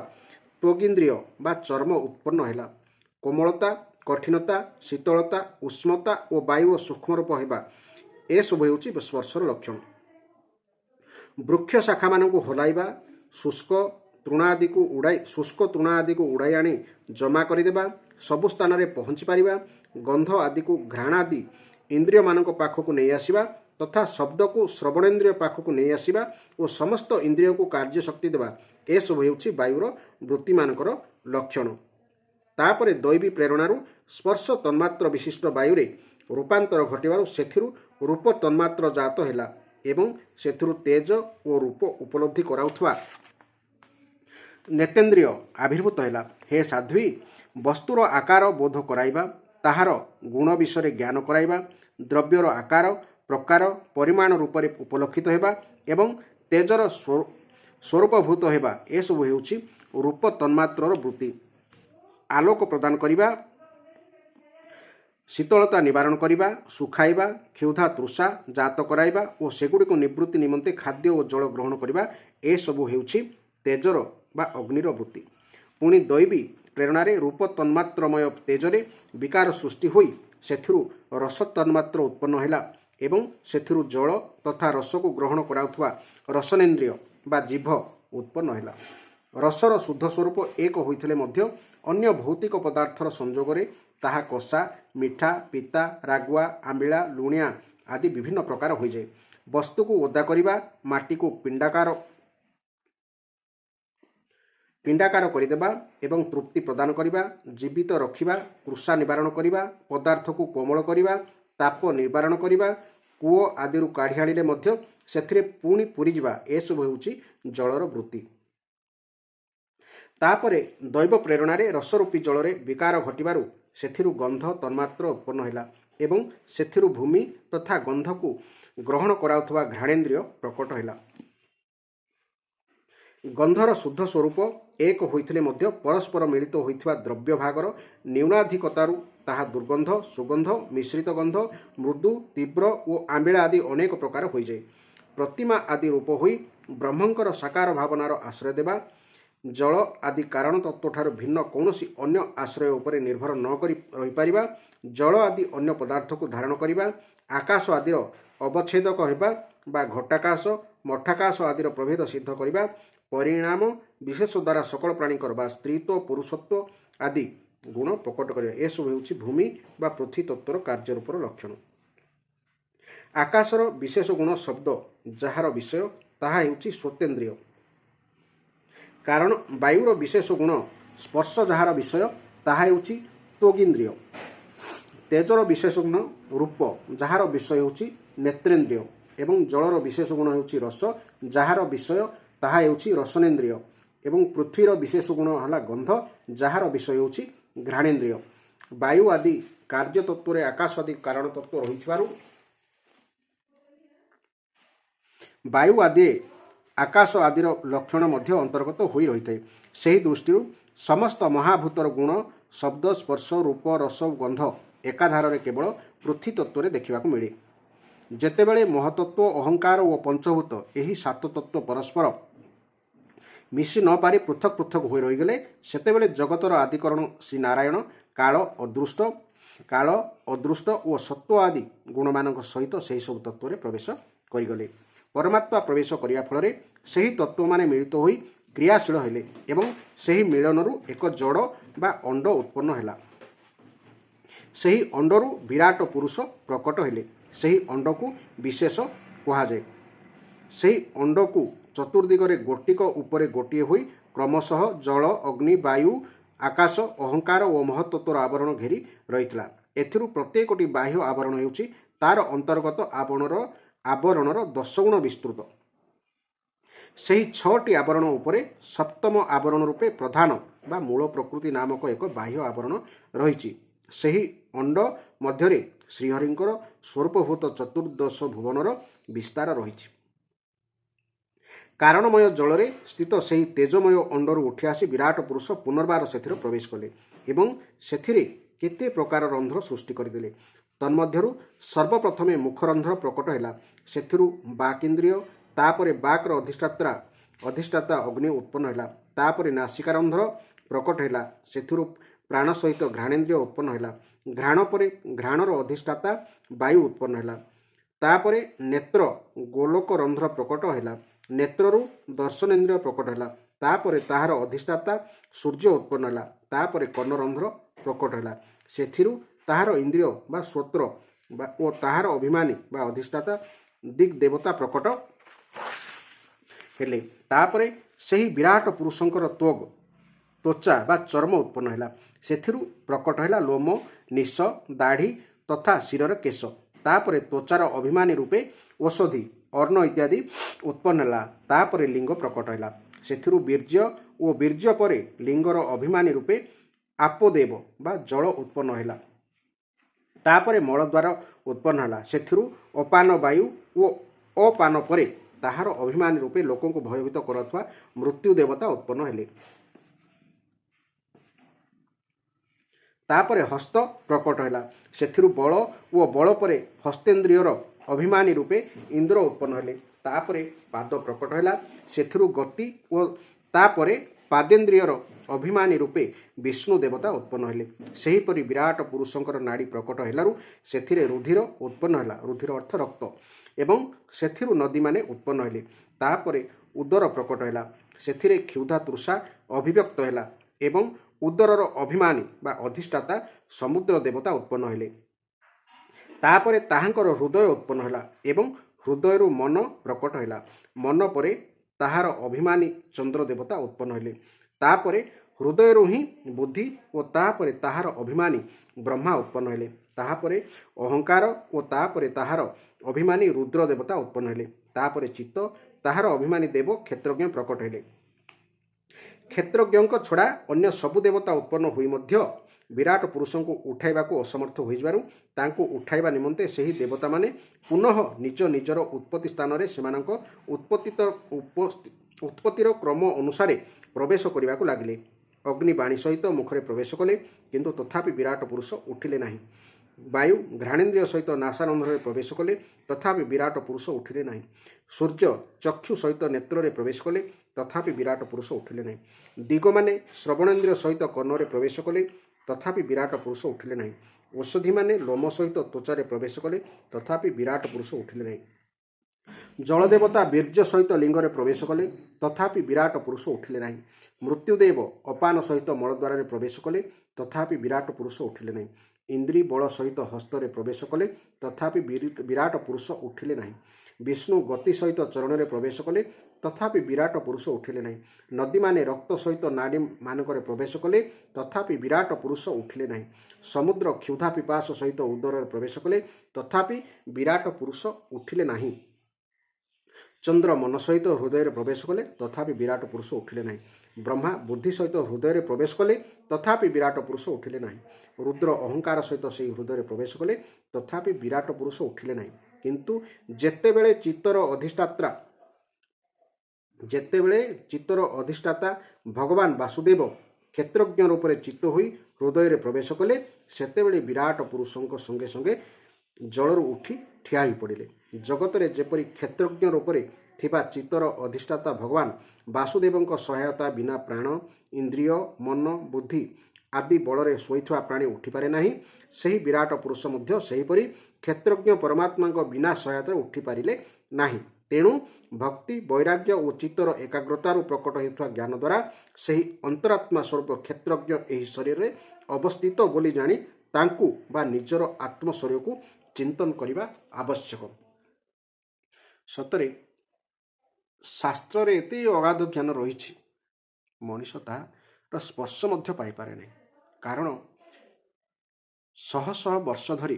ତ୍ୱଗିନ୍ଦ୍ରିୟ ବା ଚର୍ମ ଉତ୍ପନ୍ନ ହେଲା। କୋମଳତା, କଠିନତା, ଶୀତଳତା, ଉଷ୍ମତା ଓ ବାୟୁର ସୂକ୍ଷ୍ମ ରୂପ ହେବା, ଏସବୁ ହେଉଛି ସ୍ପର୍ଶର ଲକ୍ଷଣ। ବୃକ୍ଷ ଶାଖାମାନଙ୍କୁ ହଲାଇବା, ଶୁଷ୍କ ତୃଣା ଆଦିକୁ ଉଡ଼ାଇ ଆଣି ଜମା କରିଦେବା, ସବୁ ସ୍ଥାନରେ ପହଞ୍ଚି ପାରିବା, ଗନ୍ଧ ଆଦିକୁ ଘ୍ରାଣାଦି ଇନ୍ଦ୍ରିୟମାନଙ୍କ ପାଖକୁ ନେଇ ଆସିବା ତଥା ଶବ୍ଦକୁ ଶ୍ରବଣେନ୍ଦ୍ରିୟ ପାଖକୁ ନେଇ ଆସିବା ଓ ସମସ୍ତ ଇନ୍ଦ୍ରିୟକୁ କାର୍ଯ୍ୟଶକ୍ତି ଦେବା, ଏସବୁ ହେଉଛି ବାୟୁର ବୃତ୍ତିମାନଙ୍କର ଲକ୍ଷଣ। ତାପରେ ଦୈବୀ ପ୍ରେରଣାରୁ ସ୍ପର୍ଶ ତନ୍ମାତ୍ର ବିଶିଷ୍ଟ ବାୟୁରେ ରୂପାନ୍ତର ଘଟିବାରୁ ସେଥିରୁ ରୂପ ତନ୍ମାତ୍ର ଜାତ ହେଲା ଏବଂ ସେଥିରୁ ତେଜ ଓ ରୂପ ଉପଲବ୍ଧି କରାଉଥିବା ନେତେନ୍ଦ୍ରିୟ ଆବିର୍ଭୂତ ହେଲା। ହେ ସାଧ୍ୱୀ, ବସ୍ତୁର ଆକାର ବୋଧ କରାଇବା, ତାହାର ଗୁଣ ବିଷୟରେ ଜ୍ଞାନ କରାଇବା, ଦ୍ରବ୍ୟର ଆକାର, ପ୍ରକାର, ପରିମାଣ ରୂପରେ ଉପଲକ୍ଷିତ ହେବା ଏବଂ ତେଜର ସ୍ୱରୂପଭୂତ ହେବା, ଏସବୁ ହେଉଛି ରୂପ ତନ୍ମାତ୍ରର ବୃତ୍ତି। ଆଲୋକ ପ୍ରଦାନ କରିବା, ଶୀତଳତା ନିବାରଣ କରିବା, ଶୁଖାଇବା, କ୍ଷୁଧା ତୃଷା ଜାତ କରାଇବା ଓ ସେଗୁଡ଼ିକୁ ନିବୃତ୍ତି ନିମନ୍ତେ ଖାଦ୍ୟ ଓ ଜଳ ଗ୍ରହଣ କରିବା, ଏସବୁ ହେଉଛି ତେଜର ବା ଅଗ୍ନିର ବୃତ୍ତି। पुणी दैवी प्रेरणा रूप तन्मात्रमय तेजरे विकार सृष्टि होई सेथिरु रस तन्मात्र उत्पन्न हैला एवं सेथिरु जल तथा रस को ग्रहण कराउथवा रसनेन्द्रिय बा जीभ उत्पन्न हैला। रसर शुद्ध स्वरूप एक होइथिले मध्य अन्य भौतिक पदार्थर संयोगरे ताहा कषा मिठा पिता रागुआ आंबिला लुणिया आदि विभिन्न प्रकार हो जाए। वस्तु को ओदा करिबा माटी को पिंडाकार करदेवा एवं तृप्ति प्रदान करिबा जीवित रखिबा कृषा निवारण करिबा पदार्थ को कोमल करिबा ताप निवारण करिबा कूओ आदि काढ़ी आनिले मध्य सेथिरे पुणी पूरी जिबा एसबु हेउची जलर वृत्ति। तापरे दैव प्रेरणा रसरूपी जलरे विकार घटिबारु सेथिरु गंध तन्मात्र उत्पन्न हैला एवं सेथिरु भूमि तथा गंध को ग्रहण कराउथवा घ्राणेन्द्रिय प्रकट हैला। गंधर शुद्ध स्वरूप एक होइथिले मध्य परस्पर मिलित होइथिबा द्रव्य भागर न्यूनाधिकतारु ताहा दुर्गंध सुगंध मिश्रित गंध मृदु तीव्र और आंबिला आदि अनेक प्रकार हो जाए। प्रतिमा आदि रूप होई ब्रह्मंकर साकार भावनार आश्रय देवा जल आदि कारण तत्व भिन्न कौनसी अन्य आश्रय उपरे निर्भर न करी रही पारिबा जल आदि अन्य पदार्थ को धारण करिबा आकाश आदिर अवच्छेदक हेबा बा घटाकाश मठाकाश आदिर प्रभेद सिद्ध करिबा परिणाम विशेष द्वारा सकल प्राणीकर बा स्त्रीत्व पुरुषत्व आदि गुण प्रकट करिबा एसबु हेउछि भूमि बा पृथ्वी तत्वर कार्यरूपर लक्षण। आकाशर विशेष गुण शब्द जହାର विषय ताहा हेउछि श्रोतेन्द्रिय कारण वायुर विशेष गुण स्पर्श जହାର विषय ताहा हेउछि त्वगिंद्रिय तेजर विशेष गुण रूप जହାର विषय हेउछि नेत्रेन्द्रिय एवं जलर विशेष गुण हेउछि रस जହାର विषय ताहा हेउछि रसनेन्द्रिय एवं पृथ्वीर विशेष गुण हला गंध जହାର विषय हेउछि घ्राणेन्द्रिय। वायु आदि कार्य तत्व आकाश आदि कारण तत्व रहिथिबारु वायु आदि आकाश आदिर लक्षण मध्य अंतर्गत होई रहिଥାଏ। ସେହି दृष्टि समस्त महाभूतर गुण शब्द स्पर्श रूप रस गंध एकाधारे केवल पृथ्वी तत्व देखा मिले। जेतेबेले महतत्व अहंकार और पंचभूत यही सात तत्व परस्पर मिशी न पारि पृथक पृथक हो रहीगले सेतेबेले जगतर आदिकरण श्री नारायण काल अदृष्ट और सत्व आदि गुणमान सहित से सब तत्व प्रवेश करगले। परमात्मा प्रवेश करिया फल से तत्व माने मिलित होई क्रियाशील हेले एवं सही मिलनरु एक जड़ बा अंड उत्पन्न हैला। सही अंडरु विराट पुरुष प्रकट हेले सही अंड को विशेष कहा जाए। सही अंड को चतुर्दिगरे गोटिक उपरे गोटिए होई क्रमशः जल अग्नि वायु आकाश अहंकार और महतत्वर आवरण घेरी रहितला। एथिरु प्रत्येकटी बाह्य आवरण हेउछि तार अंतर्गत आवरणर 10 गुण विस्तृत। सही 6टी आवरण उपरे सप्तम आवरण रूपे प्रधान बा मूल प्रकृति नामक एक बाह्य आवरण रहिछि। सही अंड मध्यरे श्रीहरिंकर स्वरूपभूत चतुर्दश भुवनर विस्तार रहिछि। कारणमय जलरे स्थित सही तेजमय अंडरू उठी आसी विराट पुरुष पुनर्बार सेथिर प्रवेश कले एवं सेथिरे केते प्रकार रंध्र सृष्टि करदेले। तन्मध्यरु सर्वप्रथमे मुखरंध्र प्रकट हैला सेथिरु बाक इंद्रिय तापरे बाकर अधिष्ठाता अग्नि उत्पन्न हैला तापरे नासिकारंध्र प्रकट हैला सेथिरु प्राण सहित घ्राणेन्द्रिय उत्पन्न हैला घ्राण परे घ्राणर अधिष्ठाता वायु उत्पन्न हैला तापरे नेत्र गोलोक रंध्र प्रकट हैला नेत्ररु दर्शनेन्द्रिय प्रकट हैला तापरे ताहार अधिष्ठाता सूर्य उत्पन्न हैला तापरे कर्णरंध्र प्रकट हैला सेथिरु ताहार इंद्रिय बा श्रोत्र ओ ताहार अभिमानी बा अधिष्ठाता दिग देवता प्रकट हेले तापरे सही विराट पुरुषंकर त्वचा बा चर्म उत्पन्न हैला सेथिरु प्रकट हैला लोम निश दाढ़ी तथा शिरर केश तापरे त्वचार अभिमानी रूपे औषधि अर्ण इत्यादि उत्पन्न हैला तापरे लिंग प्रकट हैला सेथिरु वीर्य ओ वीर्य परे लिंगर अभिमानी रूपे आपोदेव बा जल उत्पन्न हैला तापरे मलद्वार उत्पन्न हैला सेथिरु अपान वायु ओ अपान परे ताहार अभिमानी रूपे लोकों को भयभीत करथवा मृत्यु देवता उत्पन्न हेले तापरे हस्त प्रकट हैला सेथिरु बल ओ बल परे हस्तेन्द्रियर अभिमानी रूपे इंद्र उत्पन्न हेले तापरे पाद प्रकट हैला सेथिरु गति ओ तापरे पादेन्द्रियर ଅଭିମାନୀ ରୂପେ ବିଷ୍ଣୁ ଦେବତା ଉତ୍ପନ୍ନ ହେଲେ। ସେହିପରି ବିରାଟ ପୁରୁଷଙ୍କର ନାଡ଼ି ପ୍ରକଟ ହେଲାରୁ ସେଥିରେ ରୁଧିର ଉତ୍ପନ୍ନ ହେଲା, ରୁଧିର ଅର୍ଥ ରକ୍ତ, ଏବଂ ସେଥିରୁ ନଦୀମାନେ ଉତ୍ପନ୍ନ ହେଲେ। ତାପରେ ଉଦର ପ୍ରକଟ ହେଲା, ସେଥିରେ କ୍ଷୁଧା ତୃଷା ଅଭିବ୍ୟକ୍ତ ହେଲା, ଏବଂ ଉଦରର ଅଭିମାନୀ ବା ଅଧିଷ୍ଠାତା ସମୁଦ୍ର ଦେବତା ଉତ୍ପନ୍ନ ହେଲେ। ତାପରେ ତାହାଙ୍କର ହୃଦୟ ଉତ୍ପନ୍ନ ହେଲା, ଏବଂ ହୃଦୟରୁ ମନ ପ୍ରକଟ ହେଲା। ମନ ପରେ ତାହାର ଅଭିମାନୀ ଚନ୍ଦ୍ର ଦେବତା ଉତ୍ପନ୍ନ ହେଲେ। ତାପରେ ହୃଦୟରୁ ହିଁ ବୁଦ୍ଧି ଓ ତାହାପରେ ତାହାର ଅଭିମାନୀ ବ୍ରହ୍ମା ଉତ୍ପନ୍ନ ହେଲେ। ତାହାପରେ ଅହଙ୍କାର ଓ ତାପରେ ତାହାର ଅଭିମାନୀ ରୁଦ୍ର ଦେବତା ଉତ୍ପନ୍ନ ହେଲେ। ତାପରେ ଚିତ୍ତ, ତାହାର ଅଭିମାନୀ ଦେବ କ୍ଷେତ୍ରଜ୍ଞ ପ୍ରକଟ ହେଲେ। କ୍ଷେତ୍ରଜ୍ଞଙ୍କ ଛଡ଼ା ଅନ୍ୟ ସବୁ ଦେବତା ଉତ୍ପନ୍ନ ହୋଇ ମଧ୍ୟ ବିରାଟ ପୁରୁଷଙ୍କୁ ଉଠାଇବାକୁ ଅସମର୍ଥ ହୋଇଯିବାରୁ ତାଙ୍କୁ ଉଠାଇବା ନିମନ୍ତେ ସେହି ଦେବତାମାନେ ପୁନଃ ନିଜ ନିଜର ଉତ୍ପତ୍ତି ସ୍ଥାନରେ ସେମାନଙ୍କ ଉତ୍ପତ୍ତିର କ୍ରମ ଅନୁସାରେ ପ୍ରବେଶ କରିବାକୁ ଲାଗିଲେ। ଅଗ୍ନି ବାଣୀ ସହିତ ମୁଖରେ ପ୍ରବେଶ କଲେ, କିନ୍ତୁ ତଥାପି ବିରାଟ ପୁରୁଷ ଉଠିଲେ ନାହିଁ। ବାୟୁ ଘ୍ରାଣେନ୍ଦ୍ରିୟ ସହିତ ନାସାରନ୍ଧ୍ରରେ ପ୍ରବେଶ କଲେ, ତଥାପି ବିରାଟ ପୁରୁଷ ଉଠିଲେ ନାହିଁ। ସୂର୍ଯ୍ୟ ଚକ୍ଷୁ ସହିତ ନେତ୍ରରେ ପ୍ରବେଶ କଲେ, ତଥାପି ବିରାଟ ପୁରୁଷ ଉଠିଲେ ନାହିଁ। ଦିଗମାନେ ଶ୍ରବଣେନ୍ଦ୍ରିୟ ସହିତ କର୍ଣ୍ଣରେ ପ୍ରବେଶ କଲେ, ତଥାପି ବିରାଟ ପୁରୁଷ ଉଠିଲେ ନାହିଁ। ଔଷଧିମାନେ ଲୋମ ସହିତ ତ୍ୱଚାରେ ପ୍ରବେଶ କଲେ, ତଥାପି ବିରାଟ ପୁରୁଷ ଉଠିଲେ ନାହିଁ। ଜଳଦେବତା ବୀର୍ଯ୍ୟ ସହିତ ଲିଙ୍ଗରେ ପ୍ରବେଶ କଲେ, ତଥାପି ବିରାଟ ପୁରୁଷ ଉଠିଲେ ନାହିଁ। ମୃତ୍ୟୁଦେବ ଅପାନ ସହିତ ମଳଦ୍ୱାରରେ ପ୍ରବେଶ କଲେ, ତଥାପି ବିରାଟ ପୁରୁଷ ଉଠିଲେ ନାହିଁ। ଇନ୍ଦ୍ରୀ ବଳ ସହିତ ହସ୍ତରେ ପ୍ରବେଶ କଲେ, ତଥାପି ବିରାଟ ପୁରୁଷ ଉଠିଲେ ନାହିଁ। ବିଷ୍ଣୁ ଗତି ସହିତ ଚରଣରେ ପ୍ରବେଶ କଲେ, ତଥାପି ବିରାଟ ପୁରୁଷ ଉଠିଲେ ନାହିଁ। ନଦୀମାନେ ରକ୍ତ ସହିତ ନାଡ଼ୀମାନଙ୍କରେ ପ୍ରବେଶ କଲେ, ତଥାପି ବିରାଟ ପୁରୁଷ ଉଠିଲେ ନାହିଁ। ସମୁଦ୍ର କ୍ଷୁଧା ପିପାସ ସହିତ ଉଦରରେ ପ୍ରବେଶ କଲେ, ତଥାପି ବିରାଟ ପୁରୁଷ ଉଠିଲେ ନାହିଁ। ଚନ୍ଦ୍ର ମନ ସହିତ ହୃଦୟରେ ପ୍ରବେଶ କଲେ, ତଥାପି ବିରାଟ ପୁରୁଷ ଉଠିଲେ ନାହିଁ। ବ୍ରହ୍ମା ବୁଦ୍ଧି ସହିତ ହୃଦୟରେ ପ୍ରବେଶ କଲେ, ତଥାପି ବିରାଟ ପୁରୁଷ ଉଠିଲେ ନାହିଁ। ରୁଦ୍ର ଅହଙ୍କାର ସହିତ ସେହି ହୃଦୟରେ ପ୍ରବେଶ କଲେ, ତଥାପି ବିରାଟ ପୁରୁଷ ଉଠିଲେ ନାହିଁ। କିନ୍ତୁ ଯେତେବେଳେ ଚିତ୍ତର ଅଧିଷ୍ଠାତା ଭଗବାନ ବାସୁଦେବ କ୍ଷେତ୍ରଜ୍ଞ ରୂପରେ ଚିତ୍ତ ହୋଇ ହୃଦୟରେ ପ୍ରବେଶ କଲେ, ସେତେବେଳେ ବିରାଟ ପୁରୁଷଙ୍କ ସଙ୍ଗେ ସଙ୍ଗେ ଜଳରୁ ଉଠି ଠିଆ ହୋଇପଡ଼ିଲେ। ଜଗତରେ ଯେପରି କ୍ଷେତ୍ରଜ୍ଞ ରୂପରେ ଥିବା ଚିତ୍ତର ଅଧିଷ୍ଠାତା ଭଗବାନ ବାସୁଦେବଙ୍କ ସହାୟତା ବିନା ପ୍ରାଣ, ଇନ୍ଦ୍ରିୟ, ମନ, ବୁଦ୍ଧି ଆଦି ବଳରେ ଶୋଇଥିବା ପ୍ରାଣୀ ଉଠିପାରେ ନାହିଁ, ସେହି ବିରାଟ ପୁରୁଷ ମଧ୍ୟ ସେହିପରି କ୍ଷେତ୍ରଜ୍ଞ ପରମାତ୍ମାଙ୍କ ବିନା ସହାୟତାରେ ଉଠିପାରିଲେ ନାହିଁ। ତେଣୁ ଭକ୍ତି, ବୈରାଗ୍ୟ ଓ ଚିତ୍ତର ଏକାଗ୍ରତାରୁ ପ୍ରକଟ ହେଉଥିବା ଜ୍ଞାନ ଦ୍ୱାରା ସେହି ଅନ୍ତରାତ୍ମା ସ୍ୱରୂପ କ୍ଷେତ୍ରଜ୍ଞ ଏହି ଶରୀରରେ ଅବସ୍ଥିତ ବୋଲି ଜାଣି ତାଙ୍କୁ ବା ନିଜର ଆତ୍ମଶରୀରକୁ ଚିନ୍ତନ କରିବା ଆବଶ୍ୟକ। ସତରେ ଶାସ୍ତ୍ରରେ ଏତେ ଅଗାଧ ଜ୍ଞାନ ରହିଛି, ମଣିଷ ତାହାର ସ୍ପର୍ଶ ମଧ୍ୟ ପାଇପାରେ ନାହିଁ। କାରଣ ଶହ ଶହ ବର୍ଷ ଧରି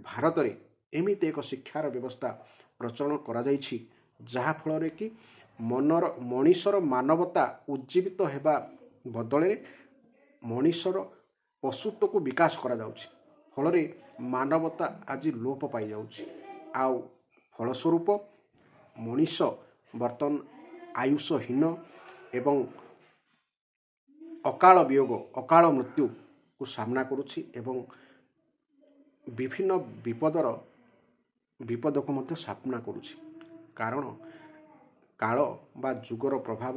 ଭାରତରେ ଏମିତି ଏକ ଶିକ୍ଷାର ବ୍ୟବସ୍ଥା ପ୍ରଚଳନ କରାଯାଇଛି, ଯାହାଫଳରେ କି ମଣିଷର ମାନବତା ଉଜ୍ଜୀବିତ ହେବା ବଦଳରେ ମଣିଷର ପଶୁତ୍ୱକୁ ବିକାଶ କରାଯାଉଛି। ଫଳରେ ମାନବତା ଆଜି ଲୋପ ପାଇଯାଉଛି। ଆଉ ଫଳସ୍ୱରୂପ ମଣିଷ ବର୍ତ୍ତମାନ ଆୟୁଷହୀନ ଏବଂ ଅକାଳ ବିୟୋଗ, ଅକାଳ ମୃତ୍ୟୁକୁ ସାମ୍ନା କରୁଛି ଏବଂ ବିଭିନ୍ନ ବିପଦକୁ ମଧ୍ୟ ସାମ୍ନା କରୁଛି। କାରଣ କାଳ ବା ଯୁଗର ପ୍ରଭାବ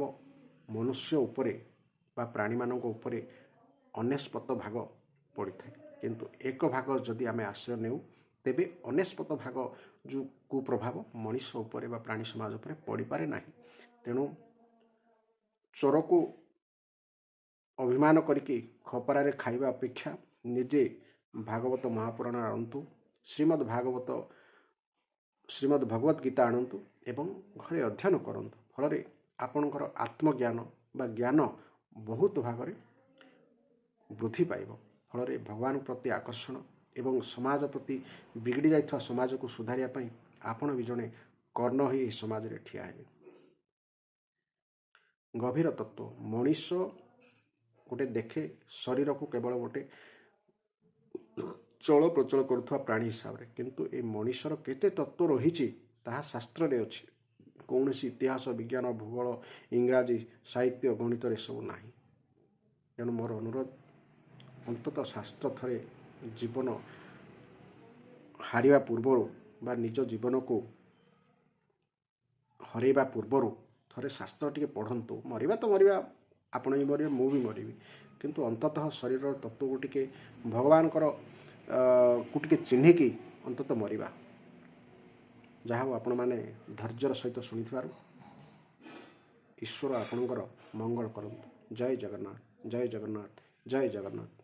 ମନୁଷ୍ୟ ଉପରେ ବା ପ୍ରାଣୀମାନଙ୍କ ଉପରେ ଅନେସ୍ପତ ଭାଗ ପଡ଼ିଥାଏ। କିନ୍ତୁ ଏକ ଭାଗ ଯଦି ଆମେ ଆଶ୍ରୟ ନେଉ, ତେବେ ଅନେସ୍ପତ ଭାଗ ଯେଉଁ କୁପ୍ରଭାବ ମଣିଷ ଉପରେ ବା ପ୍ରାଣୀ ସମାଜ ଉପରେ ପଡ଼ିପାରେ ନାହିଁ। ତେଣୁ ଚୋରକୁ ଅଭିମାନ କରିକି ଖପରାରେ ଖାଇବା ଅପେକ୍ଷା ନିଜେ ଭାଗବତ ମହାପୁରାଣ ଆଣନ୍ତୁ, ଶ୍ରୀମଦ୍ ଭଗବତ ଗୀତା ଆଣନ୍ତୁ ଏବଂ ଘରେ ଅଧ୍ୟୟନ କରନ୍ତୁ। ଫଳରେ ଆପଣଙ୍କର ଆତ୍ମଜ୍ଞାନ ବା ଜ୍ଞାନ ବହୁତ ଭାଗରେ ବୃଦ୍ଧି ପାଇବ। ଫଳରେ ଭଗବାନ ପ୍ରତି ଆକର୍ଷଣ ଏବଂ ସମାଜ ପ୍ରତି ବିଗିଡ଼ି ଯାଇଥିବା ସମାଜକୁ ସୁଧାରିବା ପାଇଁ ଆପଣ ବି ଜଣେ କର୍ଣ୍ଣ ହୋଇ ଏହି ସମାଜରେ ଠିଆ ହେବେ। ଗଭୀର ତତ୍ତ୍ୱ। ମଣିଷ ଗୋଟେ ଦେଖେ ଶରୀରକୁ କେବଳ ଗୋଟେ ଚଳପ୍ରଚଳ କରୁଥିବା ପ୍ରାଣୀ ହିସାବରେ, କିନ୍ତୁ ଏ ମଣିଷର କେତେ ତତ୍ତ୍ୱ ରହିଛି ତାହା ଶାସ୍ତ୍ରରେ ଅଛି। କୌଣସି ଇତିହାସ, ବିଜ୍ଞାନ, ଭୂଗୋଳ, ଇଂରାଜୀ, ସାହିତ୍ୟ, ଗଣିତରେ ସବୁ ନାହିଁ। ତେଣୁ ମୋର ଅନୁରୋଧ, ଅନ୍ତତଃ ଶାସ୍ତ୍ର ଥରେ ଜୀବନ ହାରିବା ପୂର୍ବରୁ ବା ନିଜ ଜୀବନକୁ ହରାଇବା ପୂର୍ବରୁ ଥରେ ଶାସ୍ତ୍ର ଟିକେ ପଢ଼ନ୍ତୁ। ମରିବା ତ ମରିବା ଆପଣ ବି ମରିବେ, ମୁଁ ବି ମରିବି, କିନ୍ତୁ ଅନ୍ତତଃ ଶରୀରର ତତ୍ତ୍ୱକୁ ଟିକେ ଭଗବାନଙ୍କର କୁ ଟିକେ ଚିହ୍ନିକି ଅନ୍ତତଃ ମରିବା। ଯାହା ହଉ ଆପଣମାନେ ଧୈର୍ଯ୍ୟର ସହିତ ଶୁଣିଥିବାରୁ ଈଶ୍ୱର ଆପଣଙ୍କର ମଙ୍ଗଳ କରନ୍ତୁ। ଜୟ ଜଗନ୍ନାଥ, ଜୟ ଜଗନ୍ନାଥ, ଜୟ ଜଗନ୍ନାଥ।